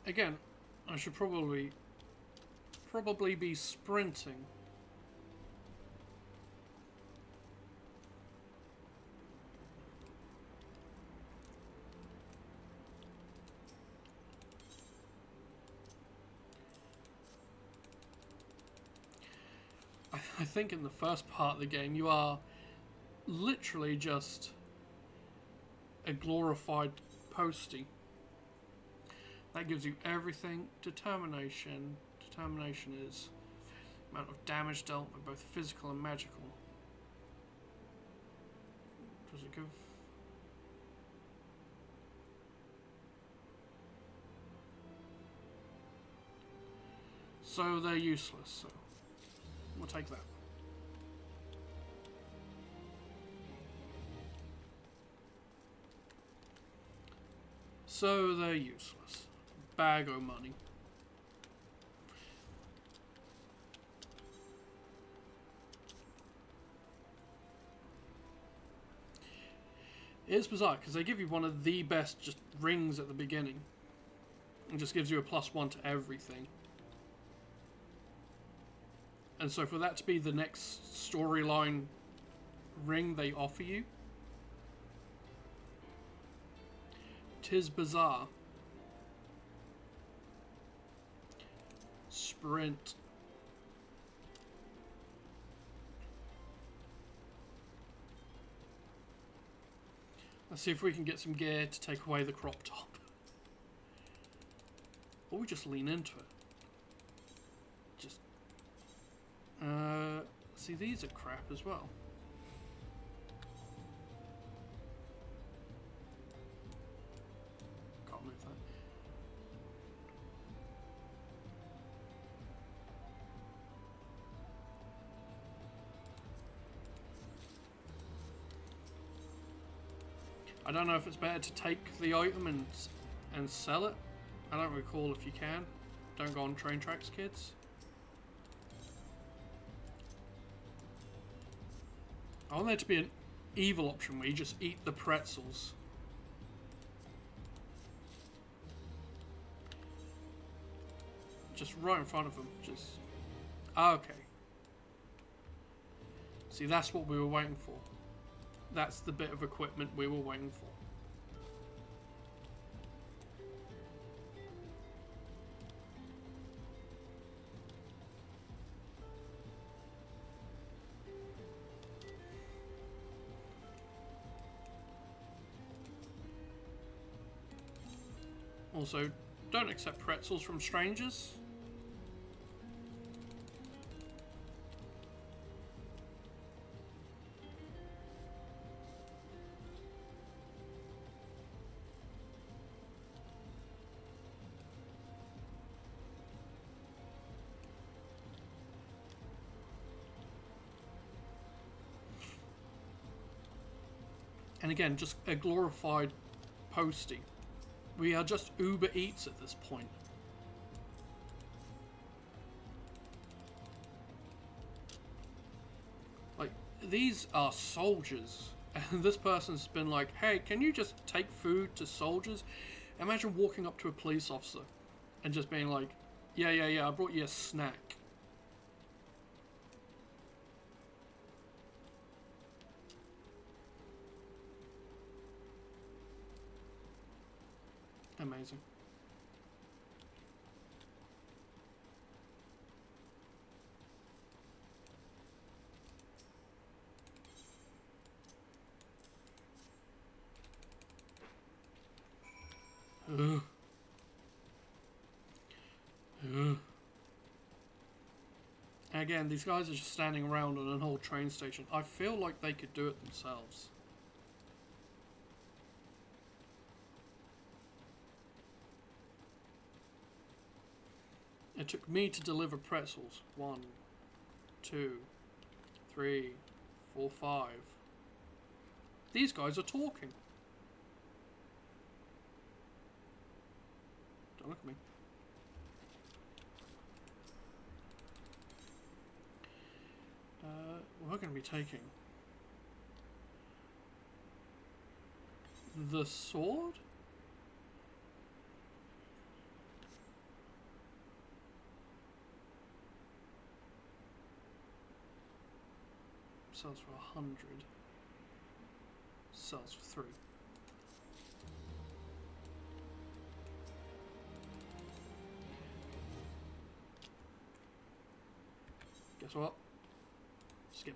Again, I should probably be sprinting. I think in the first part of the game you are literally just a glorified postie. That gives you everything. Determination. Determination is amount of damage dealt by both physical and magical. Does it give... So they're useless, so we'll take that. So they're useless. Bag o' money. It's bizarre because they give you one of the best just rings at the beginning. It just gives you a +1 to everything. And so for that to be the next storyline ring they offer you, 'tis bizarre. Sprint. Let's see if we can get some gear to take away the crop top. Or we just lean into it. Just... see, these are crap as well. Can't move that. I don't know if it's better to take the item and sell it. I don't recall if you can. Don't go on train tracks, kids. I want there to be an evil option where you just eat the pretzels. just right in front of them. Just okay. See, that's what we were waiting for. That's the bit of equipment we were waiting for. Also, don't accept pretzels from strangers. And again, just a glorified postie. We are just Uber Eats at this point. Like, these are soldiers. And this person's been like, hey, can you just take food to soldiers? Imagine walking up to a police officer and just being like, yeah, I brought you a snack. Amazing. Ugh. Ugh. Again, these guys are just standing around on an old train station. I feel like they could do it themselves. It took me to deliver pretzels. 1, 2, 3, 4, 5. These guys are talking. Don't look at me. We're going to be taking the sword? Sells for 100. Sells for 3. Guess what? Skip.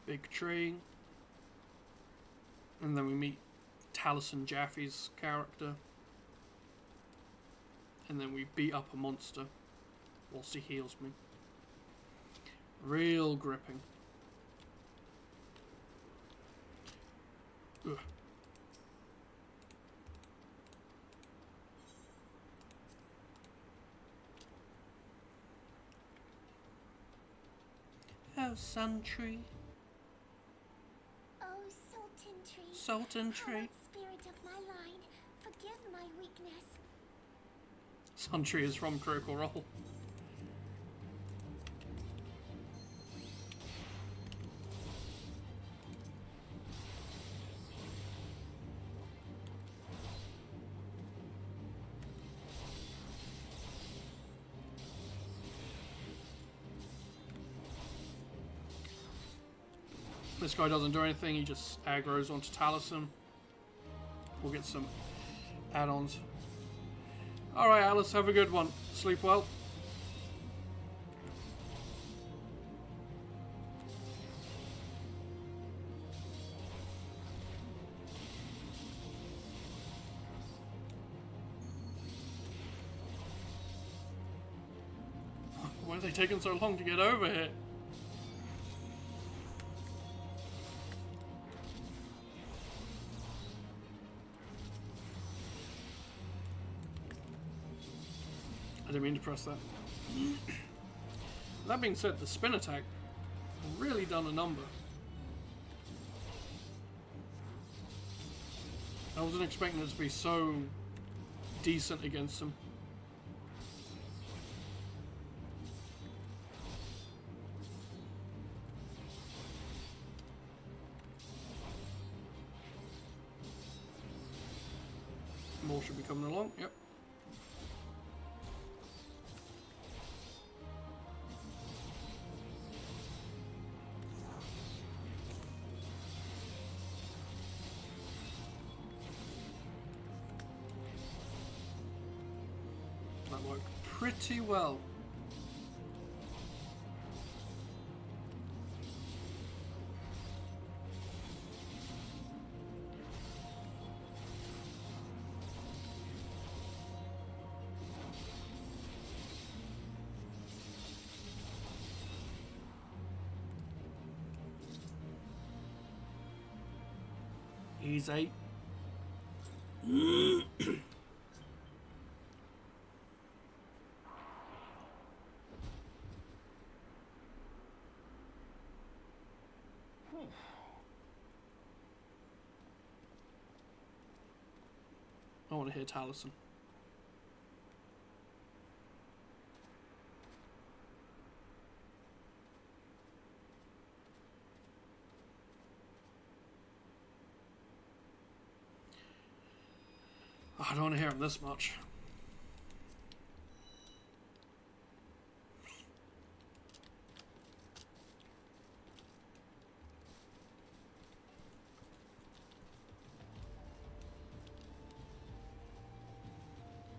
Big tree. And then we meet Taliesin Jaffe's character. And then we beat up a monster whilst he heals me. Real gripping. Ugh. Oh, Sun Tree. Oh, Sultan Tree. Sultan Tree. Hallowed spirit of my line, forgive my weakness. Sun Tree is from Critical Role. This guy doesn't do anything, he just aggroes onto Taliesin. We'll get some add-ons. Alright, Alice, have a good one. Sleep well. Why are they taking so long to get over here? I didn't mean to press that. That being said, the spin attack really done a number. I wasn't expecting it to be so decent against him. More should be coming along, yep. That worked pretty well. Easy. I want to hear Taliesin. Oh, I don't want to hear him this much.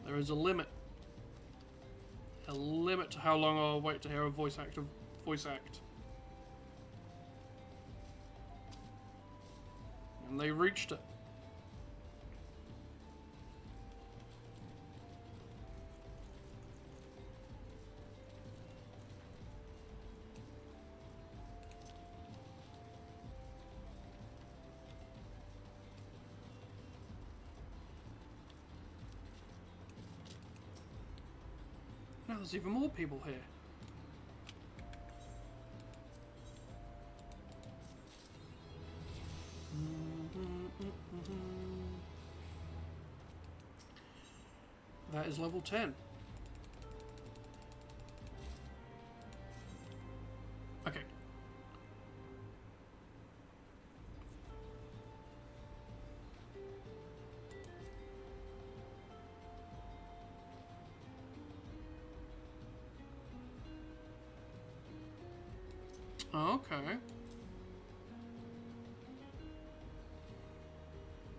There is a limit. A limit to how long I'll wait to hear a voice act. And they reached it. Now there's even more people here. That is level 10. Okay. Okay.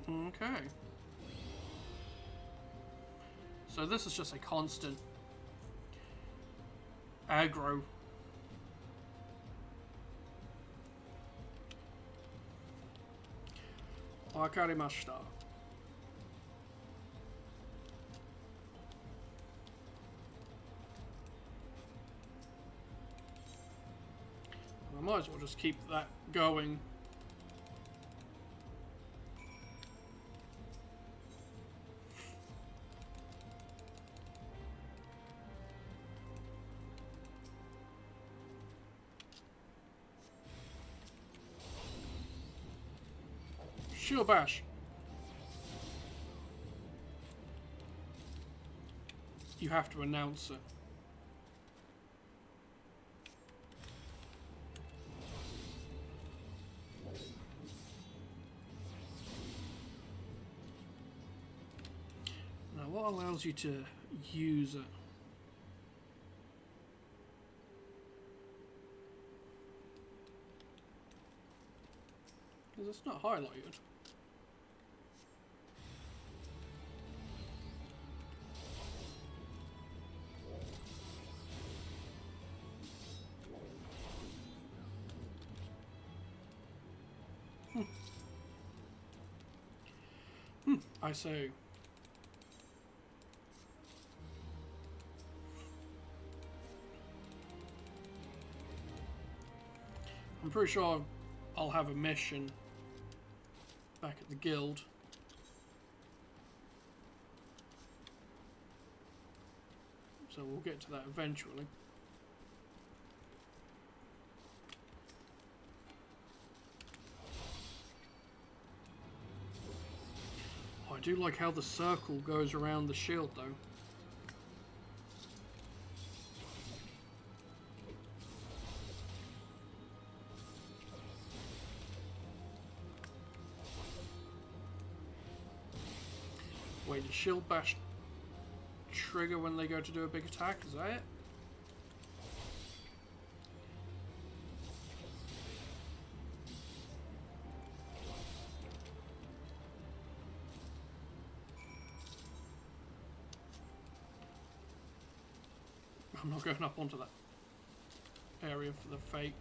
Okay. So this is just a constant aggro. Wakarimashita. I might as well just keep that going. Shield bash. You have to announce it. Now, what allows you to use it? Because it's not highlighted. I see. I'm pretty sure I'll have a mission back at the guild. So we'll get to that eventually. do like how the circle goes around the shield though. Wait, the shield bash trigger when they go to do a big attack, is that it? I'm not going up onto that area for the fate.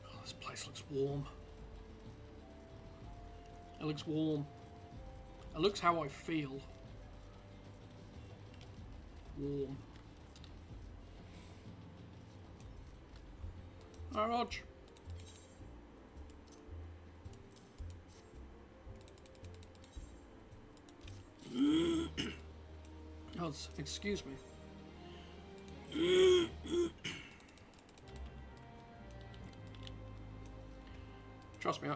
Oh, this place looks warm. It looks warm. It looks how I feel. Warm. Alright, Rog. Oh, excuse me. Trust me,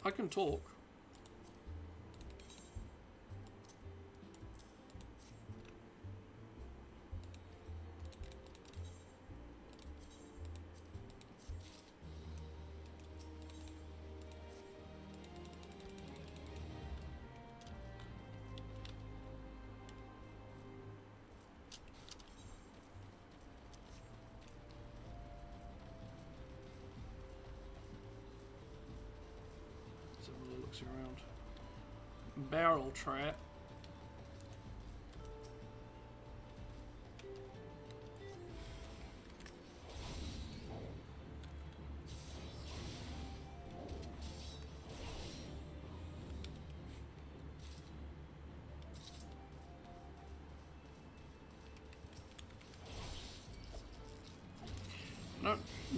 I can talk. Looks around. Barrel trap.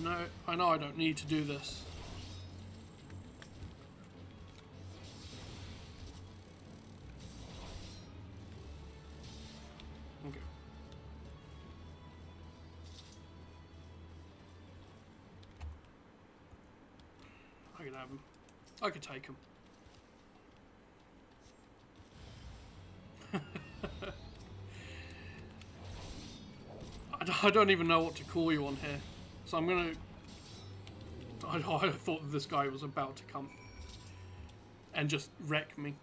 No, I know I don't need to do this. Okay. I could have him. I could take him. I don't even know what to call you on here. So I'm gonna... I thought this guy was about to come and just wreck me.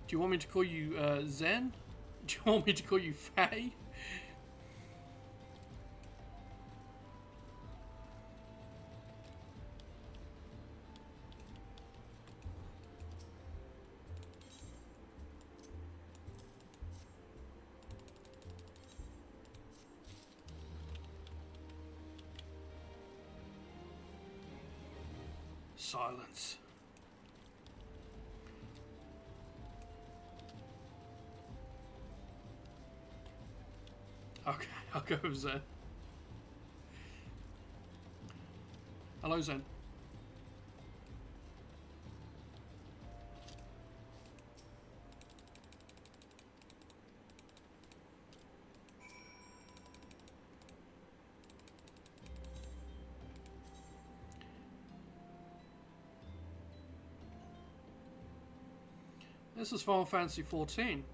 Do you want me to call you Zen? Do you want me to call you Faye? Silence. Okay, I'll go with Zen. Hello, Zen. This is Final Fantasy 14.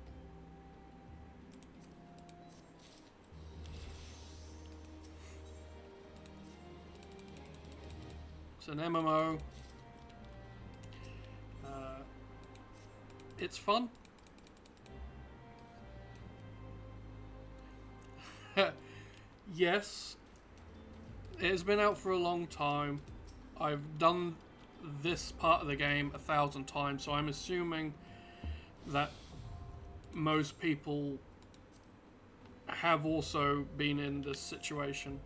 It's an MMO. It's fun. Yes. It has been out for a long time. I've done this part of the game 1,000 times, so I'm assuming that most people have also been in this situation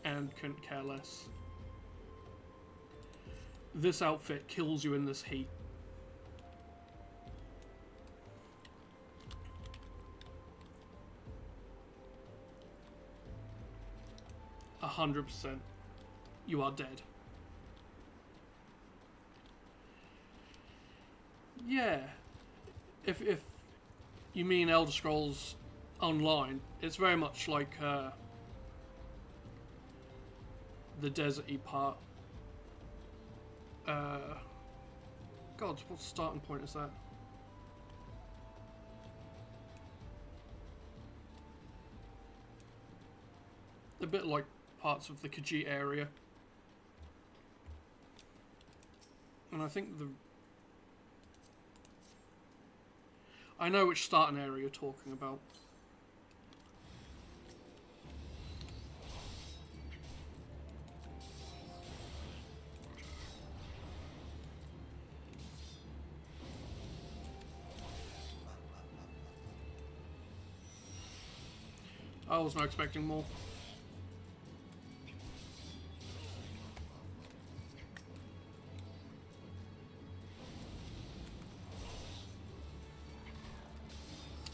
and couldn't care less. This outfit kills you in this heat. 100%, you are dead. Yeah. If you mean Elder Scrolls Online, it's very much like the deserty part. God, what starting point is that? A bit like parts of the Khajiit area. And I think I know which starting area you're talking about. I was not expecting more.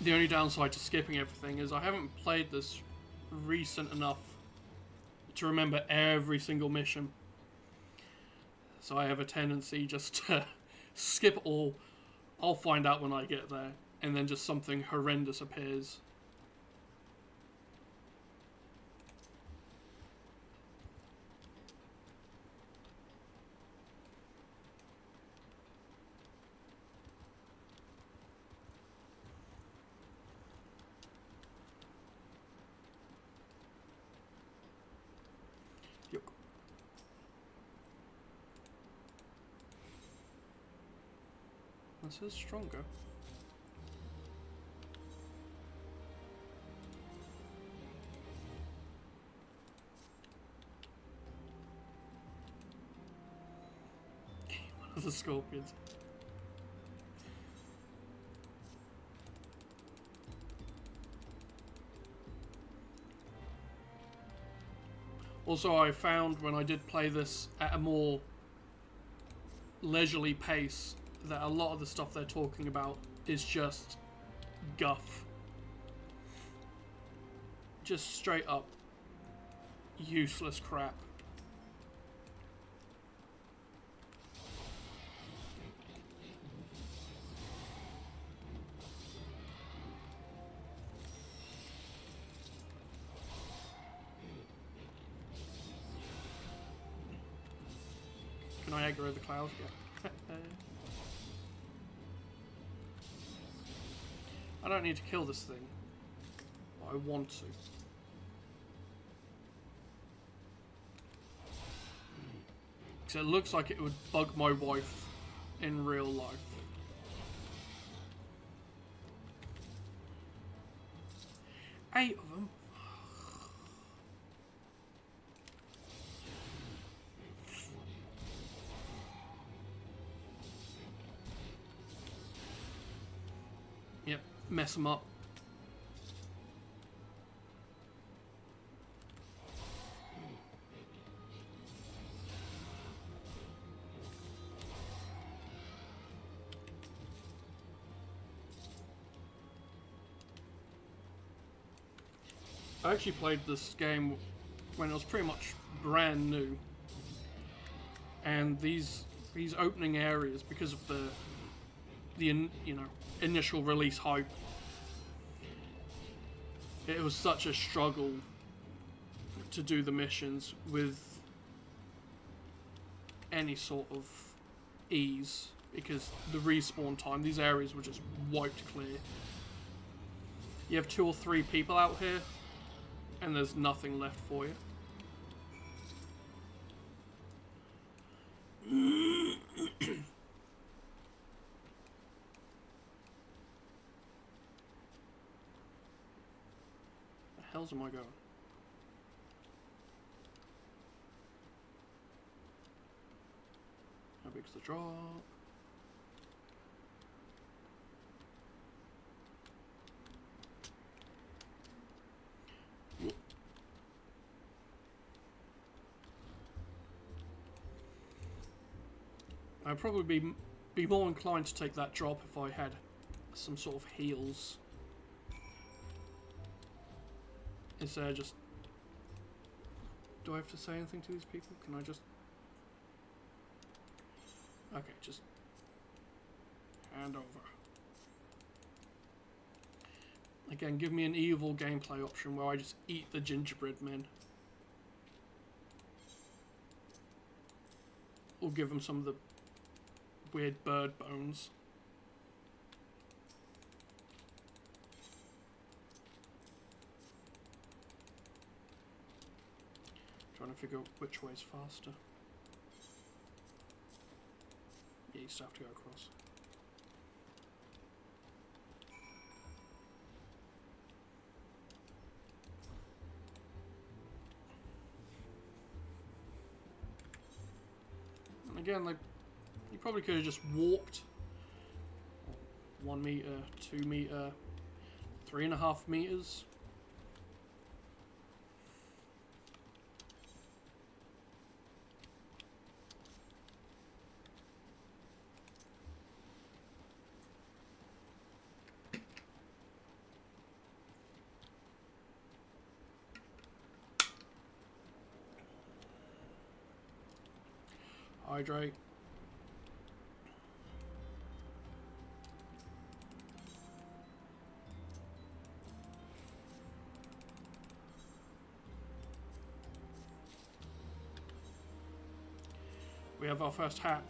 The only downside to skipping everything is I haven't played this recent enough to remember every single mission. So I have a tendency just to skip it all. I'll find out when I get there, and then just something horrendous appears. This is stronger. One of the scorpions. Also, I found when I did play this at a more leisurely pace that a lot of the stuff they're talking about is just guff. Just straight up useless crap. Can I aggro the cloud? Yeah. I don't need to kill this thing, but I want to. Because it looks like it would bug my wife in real life. Eight of them? Yep, mess them up. I actually played this game when it was pretty much brand new, and these opening areas, because of the initial release hype, it was such a struggle to do the missions with any sort of ease, because the respawn time, these areas were just wiped clear. You have 2 or 3 people out here and there's nothing left for you. The hell's am I going? How big's the drop? I'd probably be more inclined to take that drop if I had some sort of heals. Instead of just Do I have to say anything to these people? Can I just... Okay, just... hand over. Again, give me an evil gameplay option where I just eat the gingerbread men. Or give them some of the weird bird bones. Trying to figure out which way's faster. Yeah, you still have to go across. And again, like, you probably could have just walked 1 meter, 2 meter, 3.5 meters. Hydrate. We have our first hat.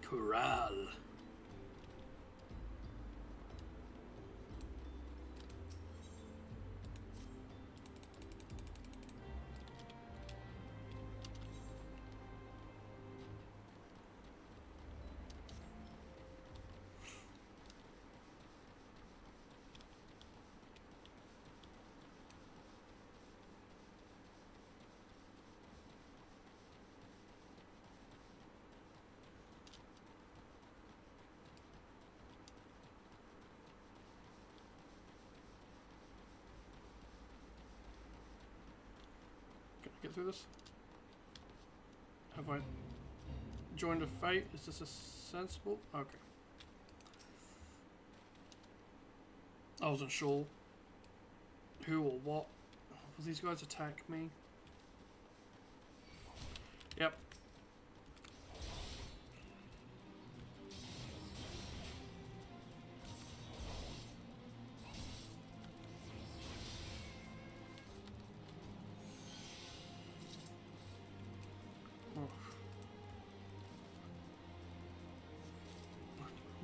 Corral. Can I get through this? Have I joined a fate? Is this a sensible? Okay. I wasn't sure who or what. Will these guys attack me? Yep.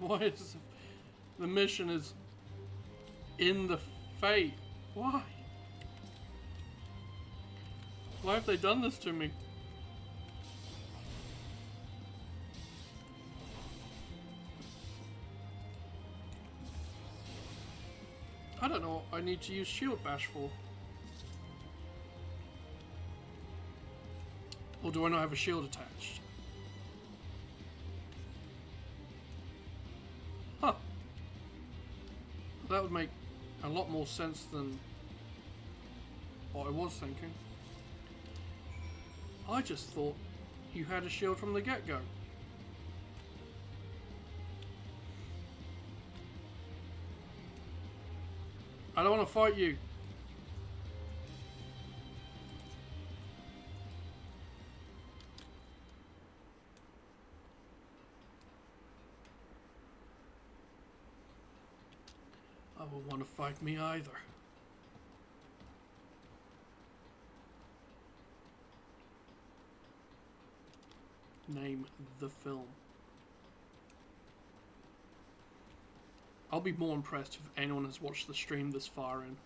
Why is the mission is in the fate? Why? Why have they done this to me? I don't know what I need to use shield bash for. Or do I not have a shield attached? Huh. That would make a lot more sense than what I was thinking. I just thought you had a shield from the get-go. I don't want to fight you. I won't want to fight me either. Name the film. I'll be more impressed if anyone has watched the stream this far in.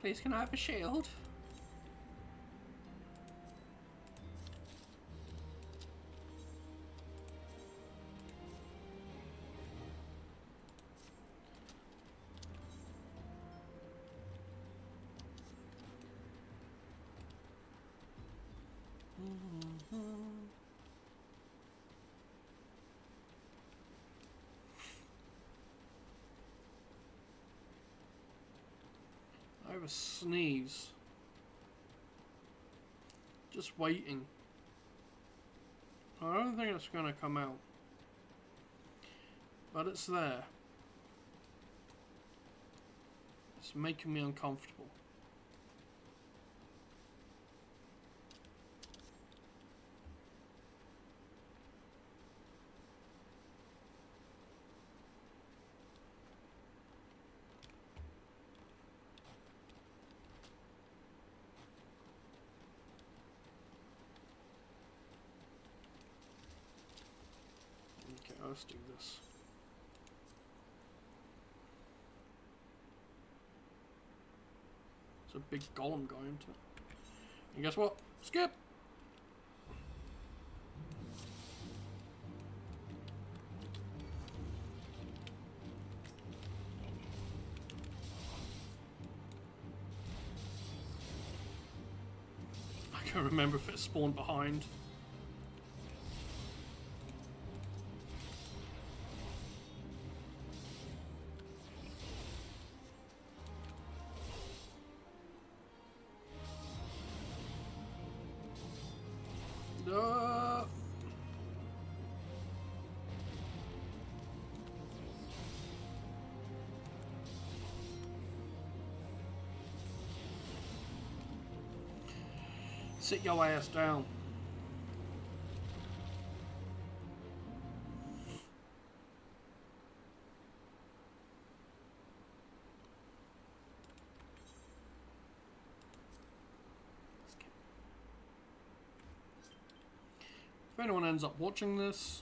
Please, can I have a shield? I have a sneeze. Just waiting. I don't think it's going to come out. But it's there. It's making me uncomfortable. Okay, let's do this. It's a big golem going into it. And guess what? Skip! I can't remember if it spawned behind. Sit your ass down. If anyone ends up watching this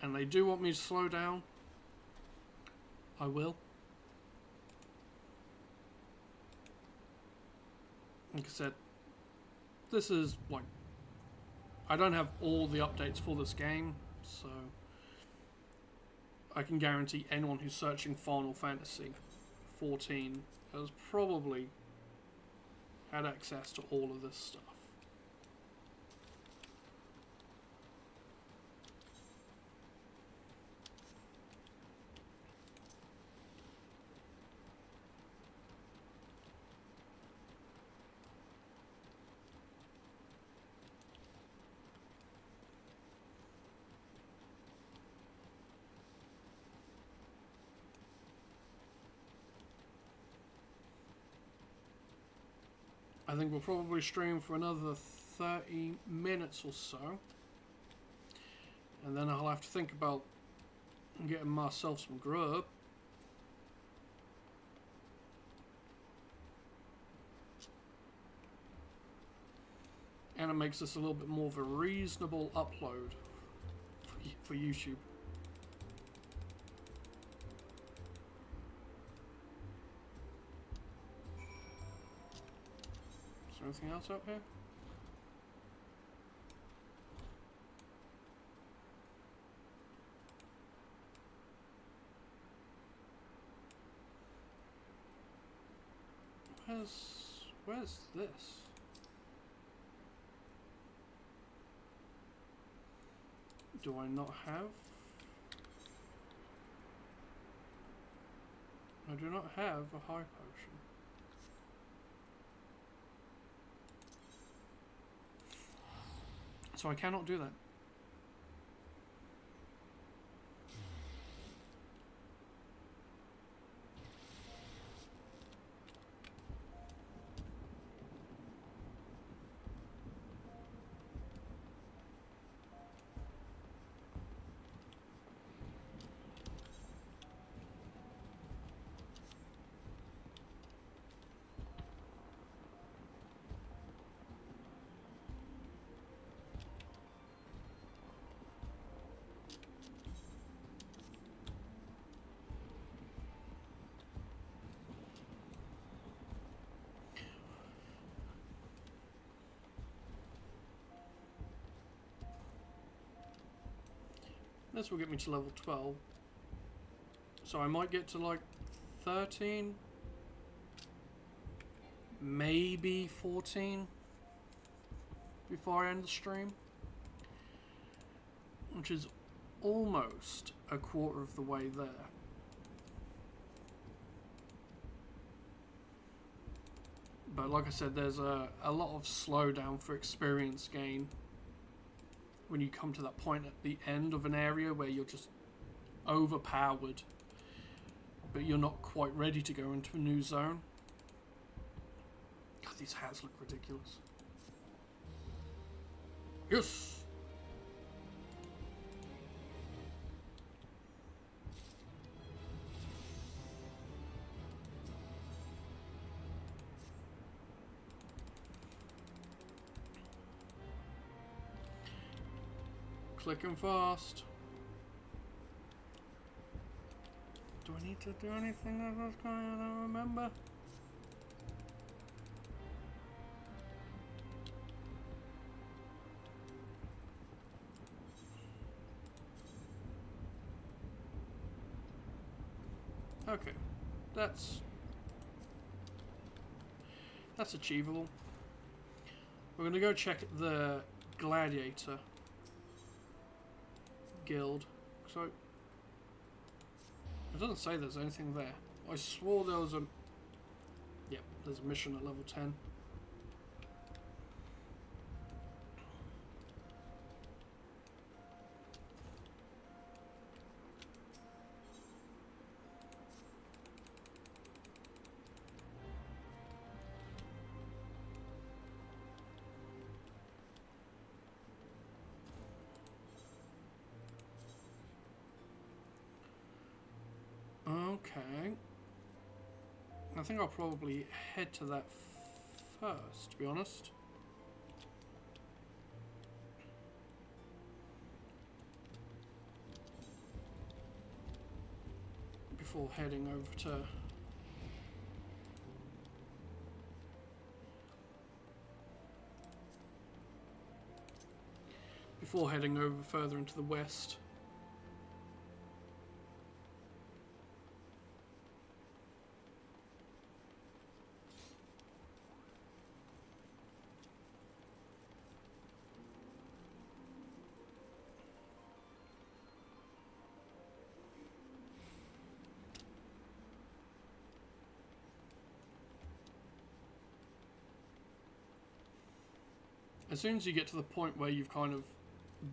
and they do want me to slow down, I will. Like I said, this is like, I don't have all the updates for this game, so I can guarantee anyone who's searching Final Fantasy 14 has probably had access to all of this stuff. I think we'll probably stream for another 30 minutes or so. And then I'll have to think about getting myself some grub. And it makes this a little bit more of a reasonable upload for YouTube. Is there anything else up here? Where's this? Do I not have? I do not have a high potion. So I cannot do that. This will get me to level 12. So I might get to like 13. Maybe 14. before I end the stream, which is almost a quarter of the way there. But like I said, there's a lot of slowdown for experience gain when you come to that point at the end of an area where you're just overpowered, but you're not quite ready to go into a new zone. God, these hats look ridiculous. Yes! Clicking fast. Do I need to do anything at this point? I don't remember. Okay, that's achievable. We're gonna go check the gladiator guild. So it doesn't say there's anything there. I swore there was a... Yep, there's a mission at level 10. Okay. I think I'll probably head to that first, to be honest. Before heading over to... Before heading over further into the west. As soon as you get to the point where you've kind of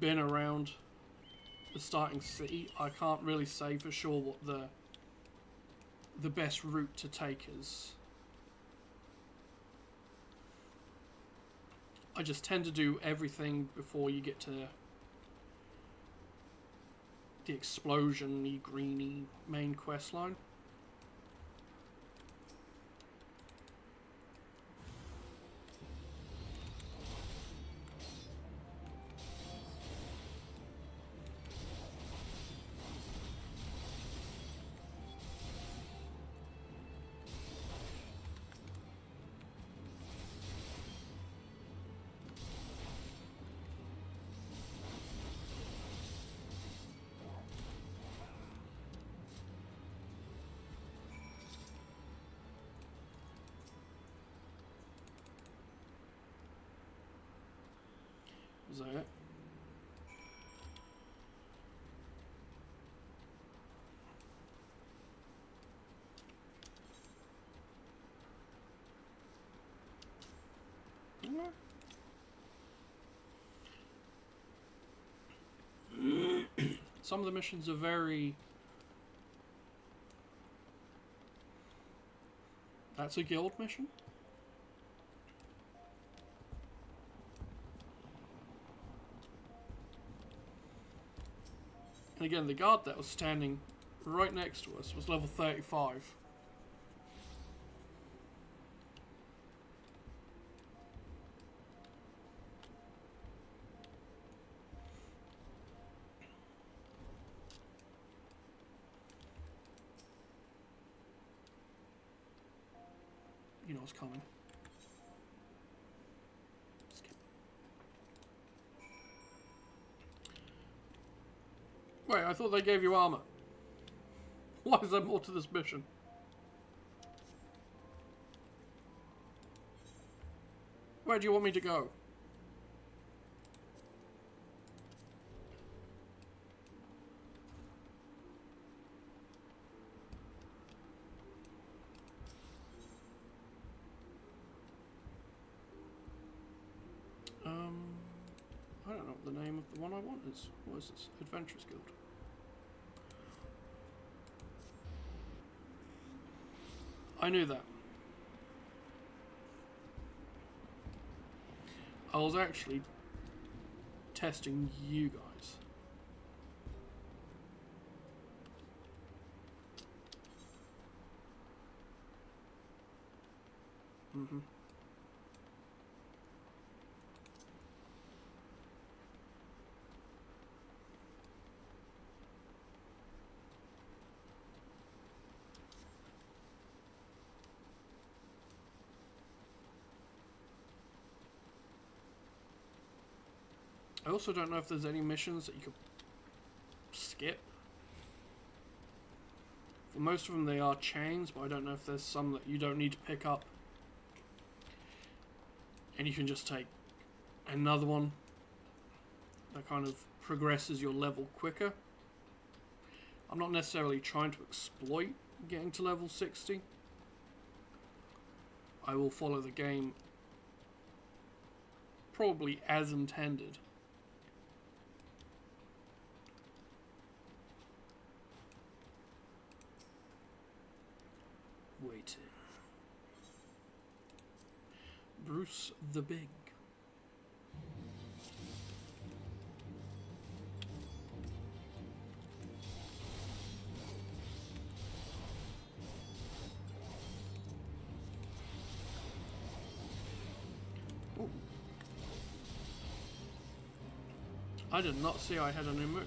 been around the starting city, I can't really say for sure what the best route to take is. I just tend to do everything before you get to the explosion-y, greeny main quest line. Is that it? Some of the missions are very... That's a guild mission? And again, the guard that was standing right next to us was level 35. You know what's coming. Skip. Wait, I thought they gave you armor. Why is there more to this mission? Where do you want me to go? I don't know what the name of the one I want is. What is this? Adventurers Guild. I knew that. I was actually testing you guys. Mm-hmm. I also don't know if there's any missions that you could skip. For most of them they are chains, but I don't know if there's some that you don't need to pick up. And you can just take another one that kind of progresses your level quicker. I'm not necessarily trying to exploit getting to level 60. I will follow the game probably as intended. Waiting. Bruce the Big. Ooh. I did not see I had a new move.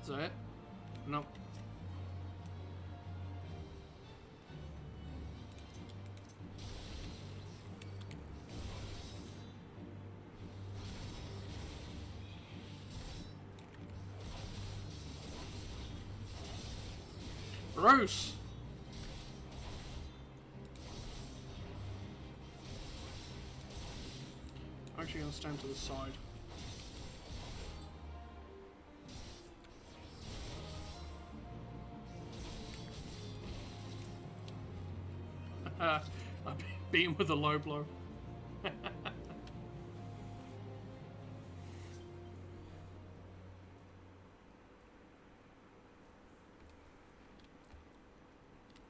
Is that it? No. Bruce! I'm actually going to stand to the side. I'm beaten with a low blow.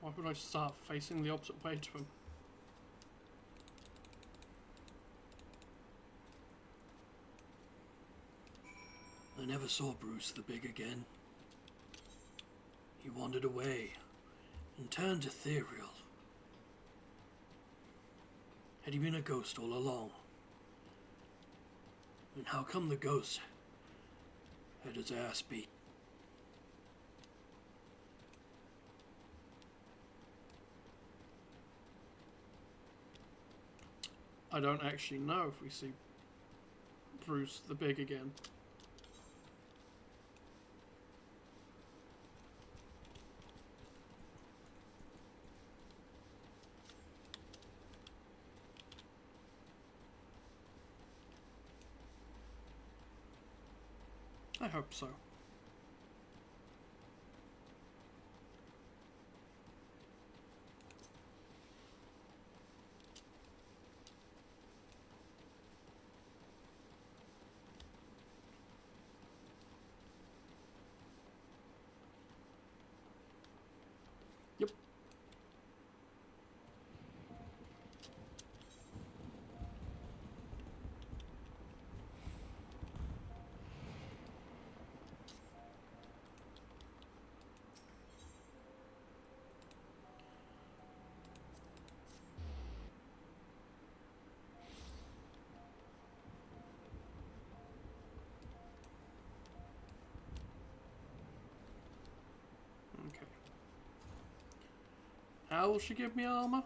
Why would I start facing the opposite way to him? I never saw Bruce the Big again. He wandered away and turned ethereal. Had he been a ghost all along? And how come the ghost had his ass beat? I don't actually know if we see Bruce the Big again. I hope so. Yep. How will she give me armor?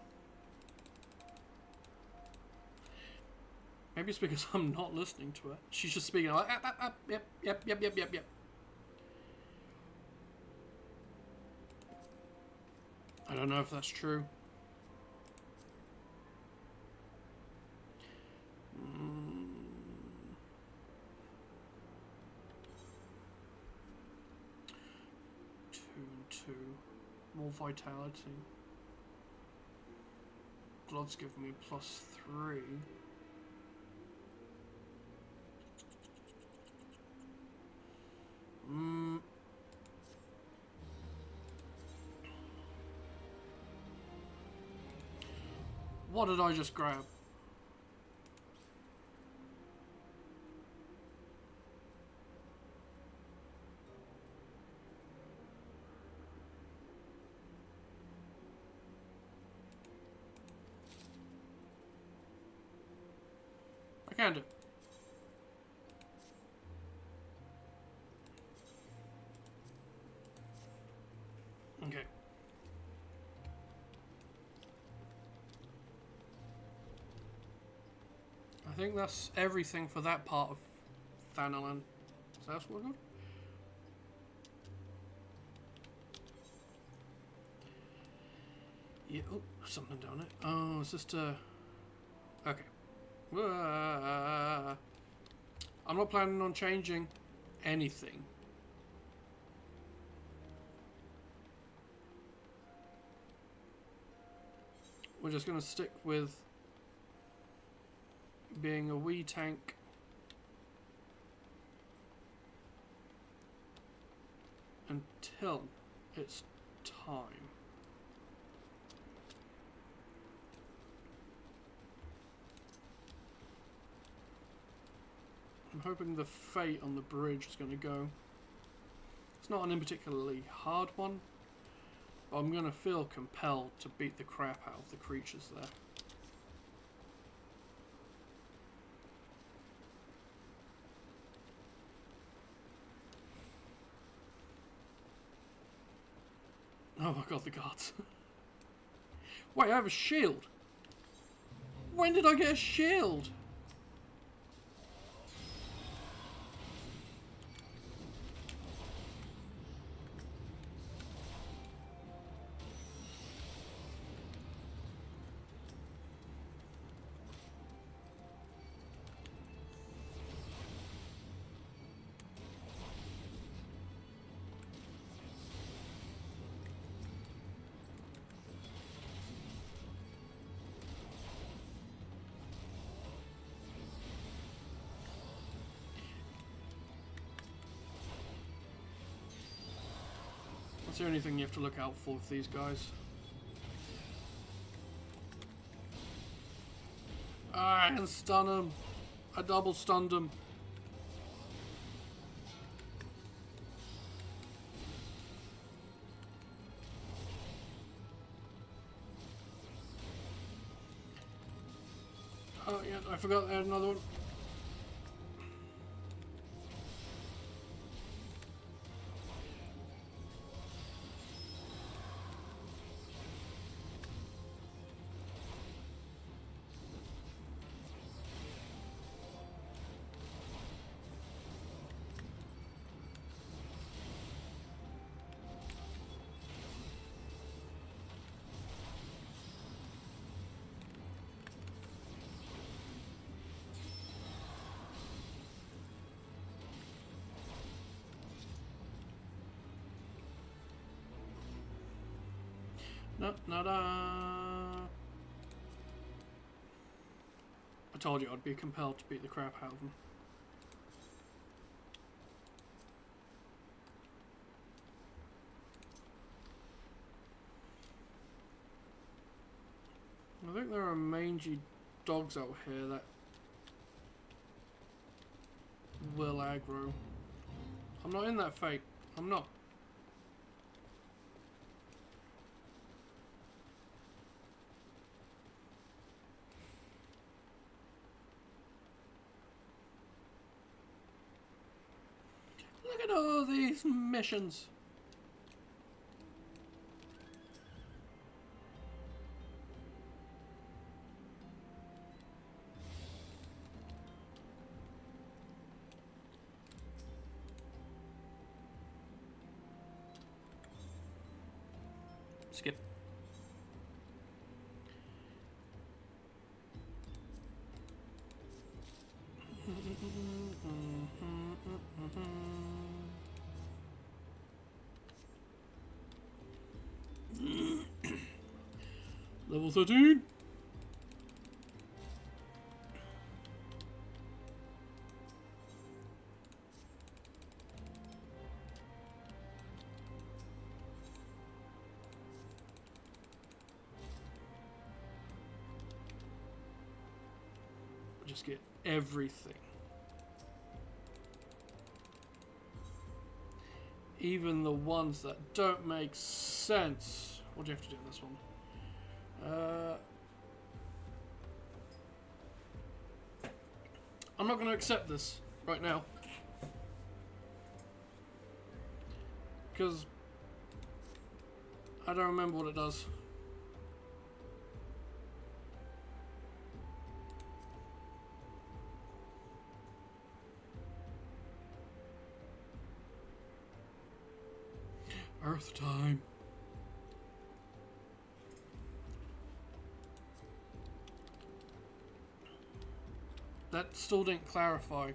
Maybe it's because I'm not listening to her. She's just speaking like, yep, yep, yep, yep, yep, yep. I don't know if that's true. Two and two. More vitality. Blood's giving me +3. What did I just grab? I can do. Okay. I think that's everything for that part of Thanalan. Is that what we're good? Yeah, oh, something down it. Oh, it's just a... Okay. I'm not planning on changing anything. We're just going to stick with being a wee tank. Until it's time. I'm hoping the fate on the bridge is going to go. It's not an particularly hard one, but I'm going to feel compelled to beat the crap out of the creatures there. Oh my god, the guards. Wait, I have a shield. When did I get a shield? That's the only thing you have to look out for with these guys. Ah, I can stun him. I double stunned him. Oh yeah, I forgot I had another one. No, nada. I told you I'd be compelled to beat the crap out of them. I think there are mangy dogs out here that will aggro. I'm not in that fate. I'm not. Look at all these missions. Skip. Level 13. Just get everything. Even the ones that don't make sense. What do you have to do in this one? I'm not going to accept this right now. Because I don't remember what it does. Earth time. That still didn't clarify.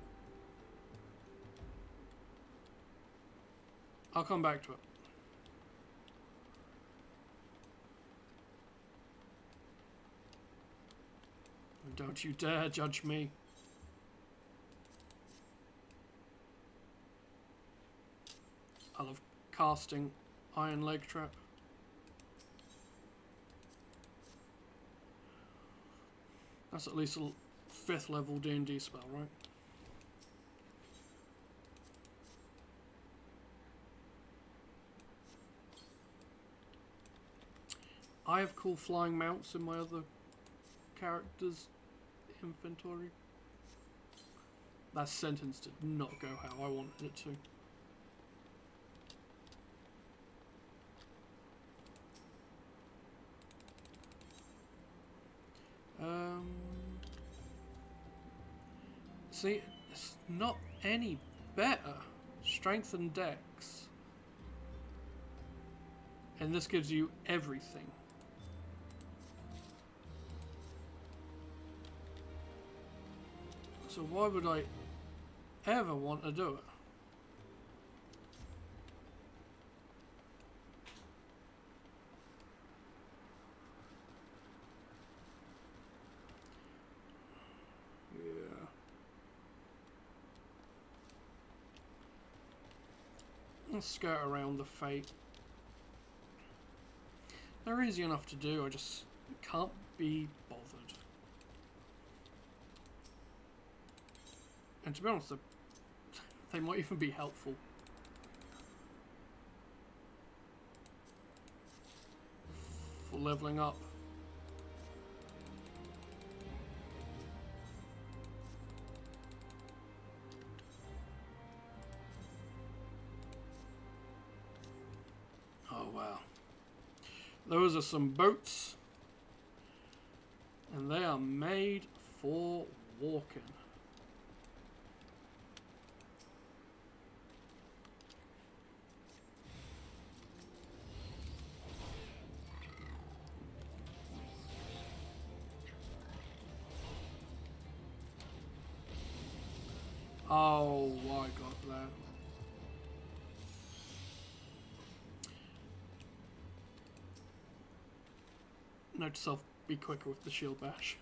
I'll come back to it. Don't you dare judge me. I love casting Iron Leg Trap. That's at least a 5th level D&D spell, right? I have cool flying mounts in my other characters' inventory. That sentence did not go how I wanted it to. See, it's not any better. Strength and dex. And this gives you everything. So why would I ever want to do it? Let's skirt around the fate. They're easy enough to do, I just can't be bothered. And to be honest, they might even be helpful. For leveling up. Oh wow. Those are some boats. And they are made for walking. Oh, I got that. Note to self, be quicker with the shield bash.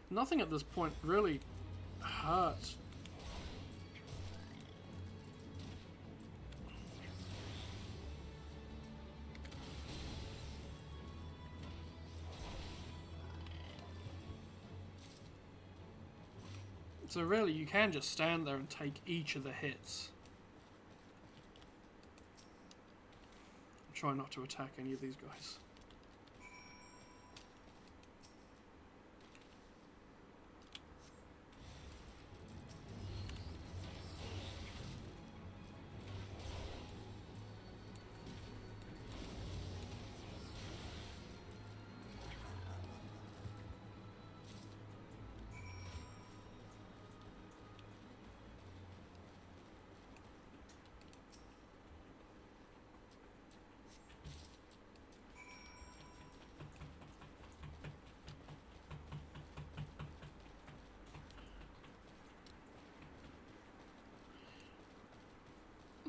Nothing at this point really hurts. So really, you can just stand there and take each of the hits. Try not to attack any of these guys.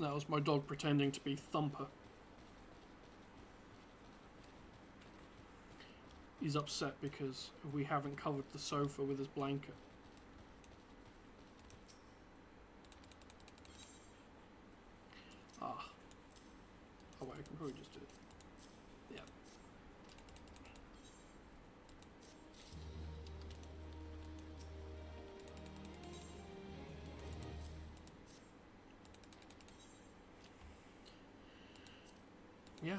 That was my dog pretending to be Thumper. He's upset because we haven't covered the sofa with his blanket. Ah. Oh wait, I can probably just do it. Yeah. Yeah.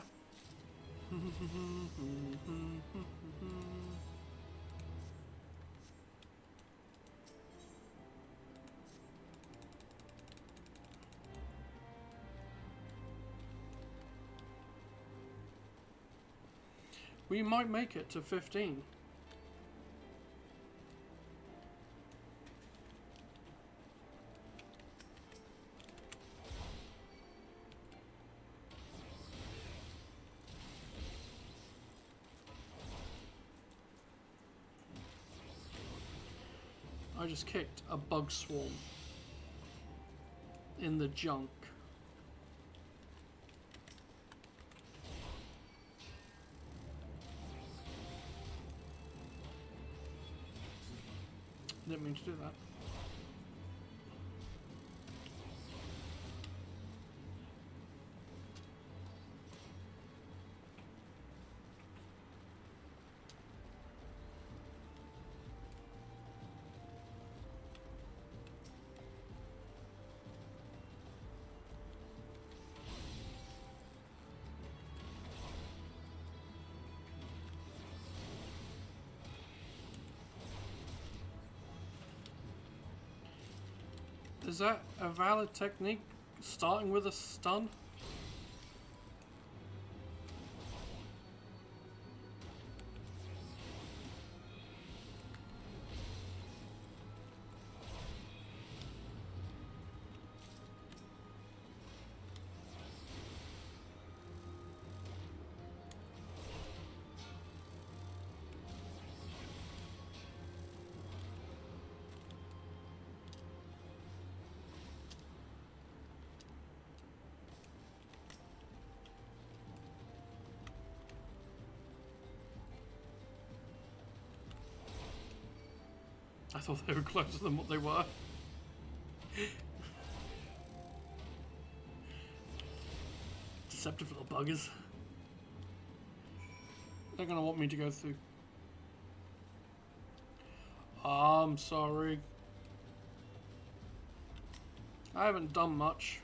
We might make it to 15. I just kicked a bug swarm in the junk. Didn't mean to do that. Is that a valid technique? Starting with a stun? I thought they were closer than what they were. Deceptive little buggers. They're gonna want me to go through. I'm sorry. I haven't done much.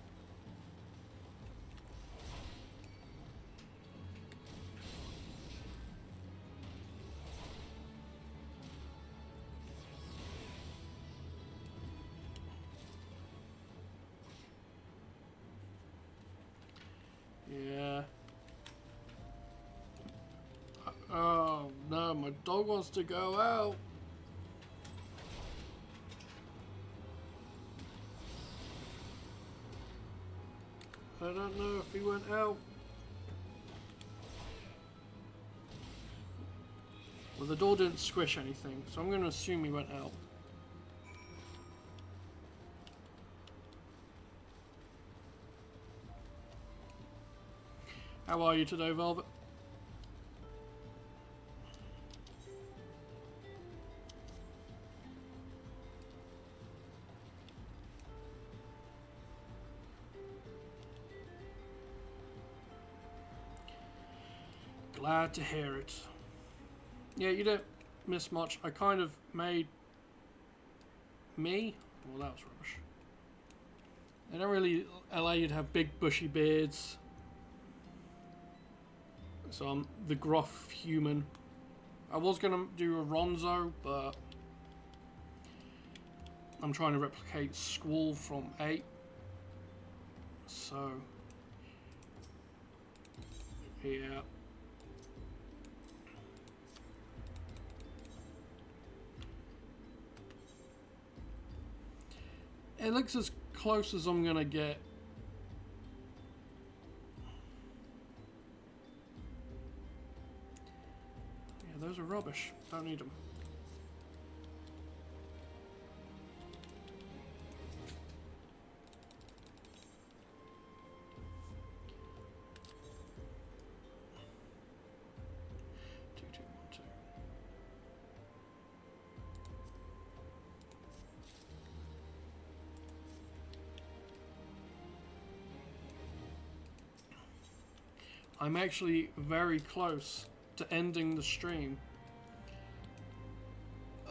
Yeah. Oh no, my dog wants to go out. I don't know if he went out. Well, the door didn't squish anything, so I'm going to assume he went out. How are you today, Velvet? Glad to hear it. Yeah, you don't miss much. I kind of made me. Well, that was rubbish. They don't really allow you to have big bushy beards. So I'm the gruff human. I was going to do a Ronzo, but I'm trying to replicate Squall from 8. So, yeah. It looks as close as I'm going to get. Yeah, those are rubbish. Don't need them. I'm actually very close to ending the stream.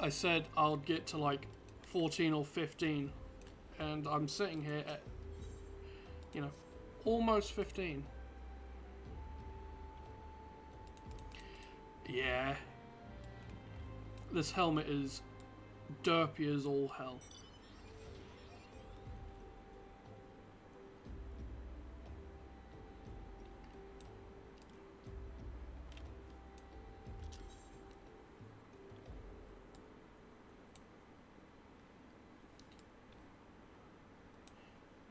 I said I'll get to like 14 or 15, and I'm sitting here at, you know, almost 15. Yeah. This helmet is derpy as all hell.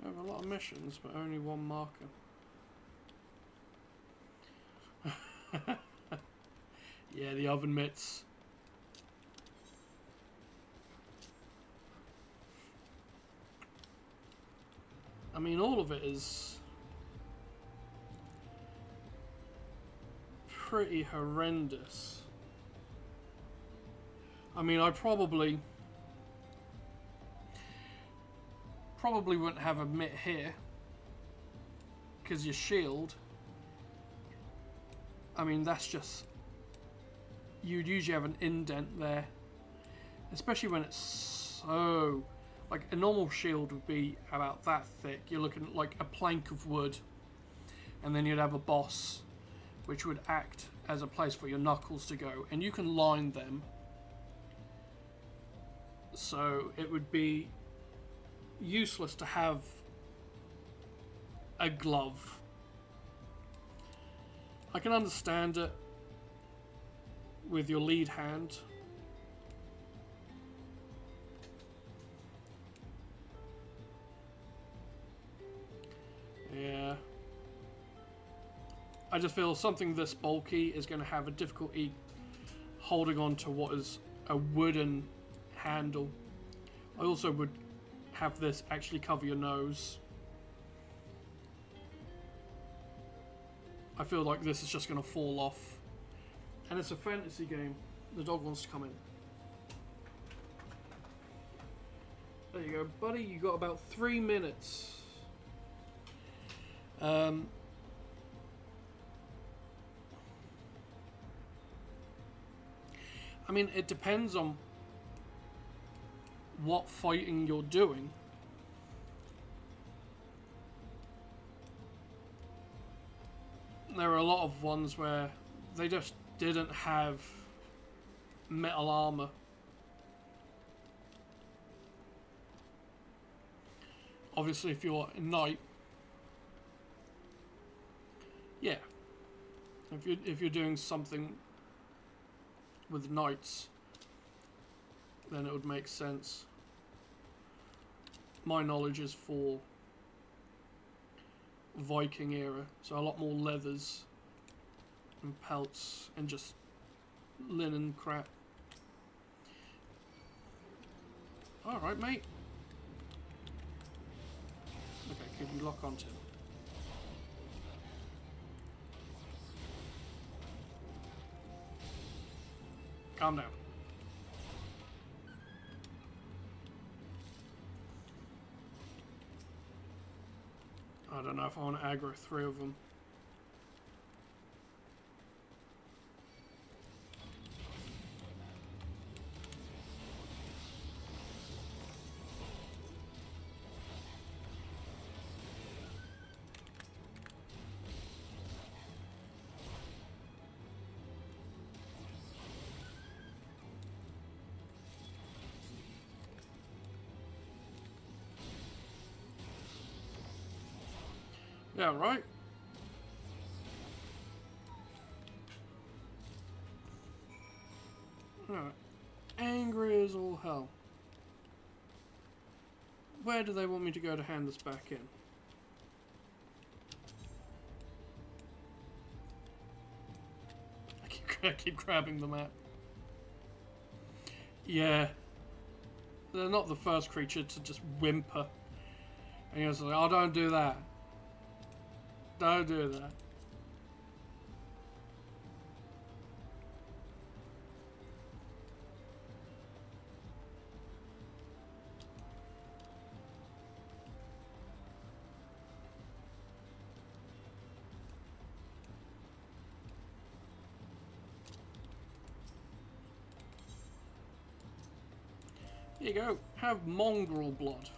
I have a lot of missions, but only one marker. Yeah, the oven mitts. I mean, all of it is pretty horrendous. I mean, I probably wouldn't have a mitt here, because your shield, I mean, that's just, you'd usually have an indent there, especially when it's so, like a normal shield would be about that thick. You're looking at like a plank of wood, and then you'd have a boss which would act as a place for your knuckles to go, and you can line them, so it would be useless to have a glove. I can understand it with your lead hand. Yeah. I just feel something this bulky is going to have a difficulty holding on to what is a wooden handle. I also would have this actually cover your nose. I feel like this is just going to fall off. And it's a fantasy game. The dog wants to come in. There you go, buddy. You got about 3 minutes. I mean, it depends on what fighting you're doing. There are a lot of ones where they just didn't have metal armor. Obviously, if you're a knight, yeah. If you're doing something with knights, then it would make sense. My knowledge is for Viking era, so a lot more leathers and pelts and just linen crap. Alright, mate. Okay, could you lock onto him? Calm down. I don't know if I want to aggro 3 of them. Yeah, right? Alright. Angry as all hell. Where do they want me to go to hand this back in? I keep grabbing the map. Yeah. They're not the first creature to just whimper. And you're just like, oh, don't do that. Don't do that. Here you go. Have mongrel blood.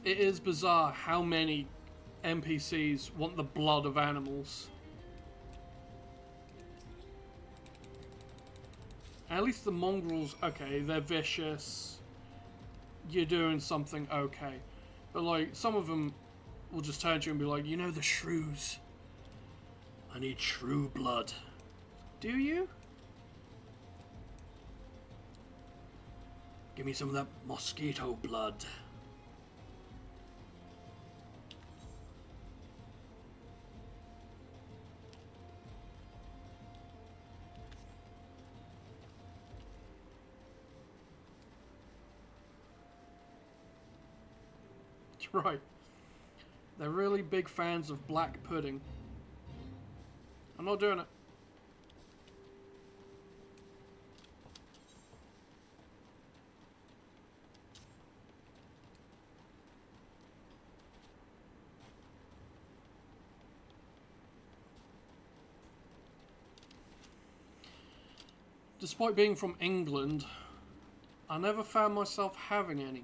It is bizarre how many NPCs want the blood of animals. At least the mongrels, okay, they're vicious. You're doing something okay. But like, some of them will just turn to you and be like, you know the shrews? I need shrew blood. Do you? Give me some of that mosquito blood. Right. They're really big fans of black pudding. I'm not doing it. Despite being from England, I never found myself having any.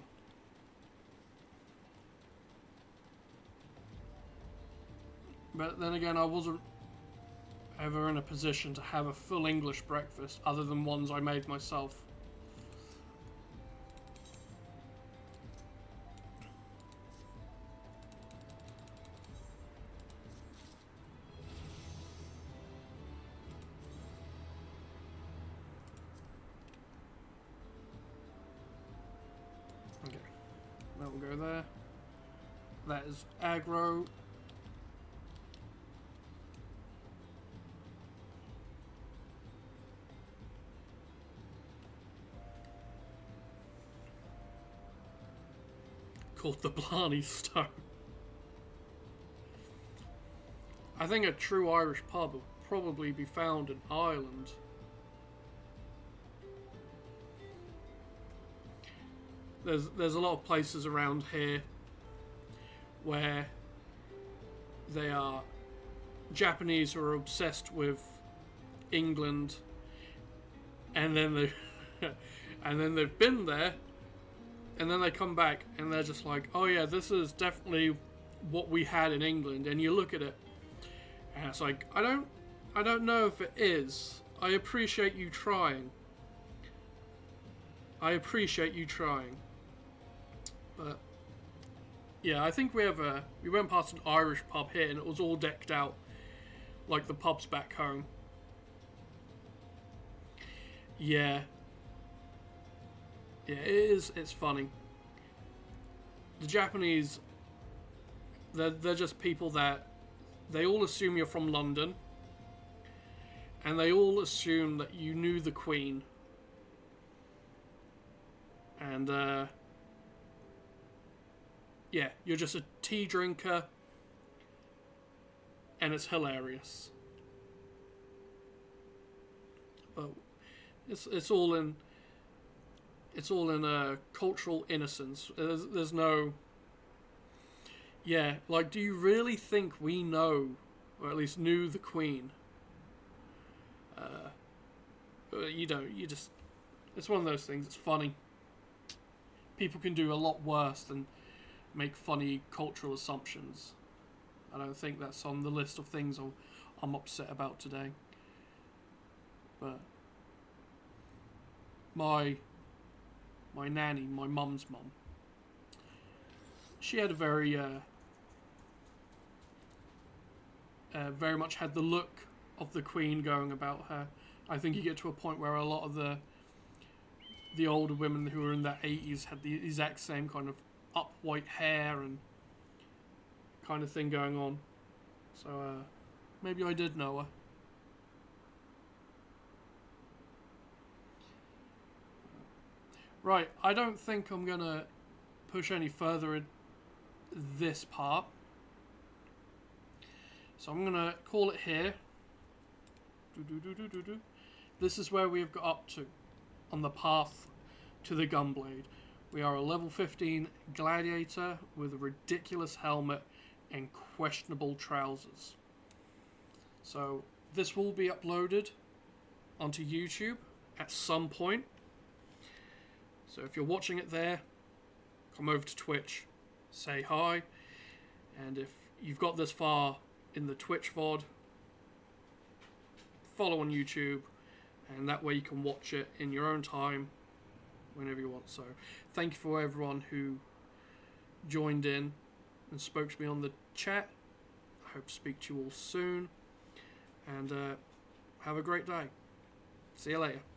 But then again, I wasn't ever in a position to have a full English breakfast other than ones I made myself. Okay, that will go there. That is aggro. Called the Blarney Stone. I think a true Irish pub will probably be found in Ireland. There's a lot of places around here where they are Japanese who are obsessed with England, and then they and then they've been there. And then they come back and they're just like, oh yeah, this is definitely what we had in England. And you look at it and it's like, I don't know if it is. I appreciate you trying. I appreciate you trying. But yeah, I think we went past an Irish pub here and it was all decked out like the pubs back home. Yeah. Yeah, it is. It's funny. The Japanese, they're just people that they all assume you're from London, and they all assume that you knew the Queen. And yeah, you're just a tea drinker, and it's hilarious. But it's all in. It's all in cultural innocence. There's no... Yeah, like, do you really think we know, or at least knew the Queen? You don't. You just... It's one of those things. It's funny. People can do a lot worse than make funny cultural assumptions. I don't think that's on the list of things I'm upset about today. But... My nanny, my mum's mum, she had a very much had the look of the Queen going about her. I think you get to a point where a lot of the older women who were in their 80s had the exact same kind of up white hair and kind of thing going on. So maybe I did know her. Right, I don't think I'm going to push any further in this part. So I'm going to call it here. This is where we have got up to on the path to the Gunblade. We are a level 15 gladiator with a ridiculous helmet and questionable trousers. So this will be uploaded onto YouTube at some point. So if you're watching it there, come over to Twitch, say hi, and if you've got this far in the Twitch VOD, follow on YouTube, and that way you can watch it in your own time whenever you want. So thank you for everyone who joined in and spoke to me on the chat. I hope to speak to you all soon, and have a great day. See you later.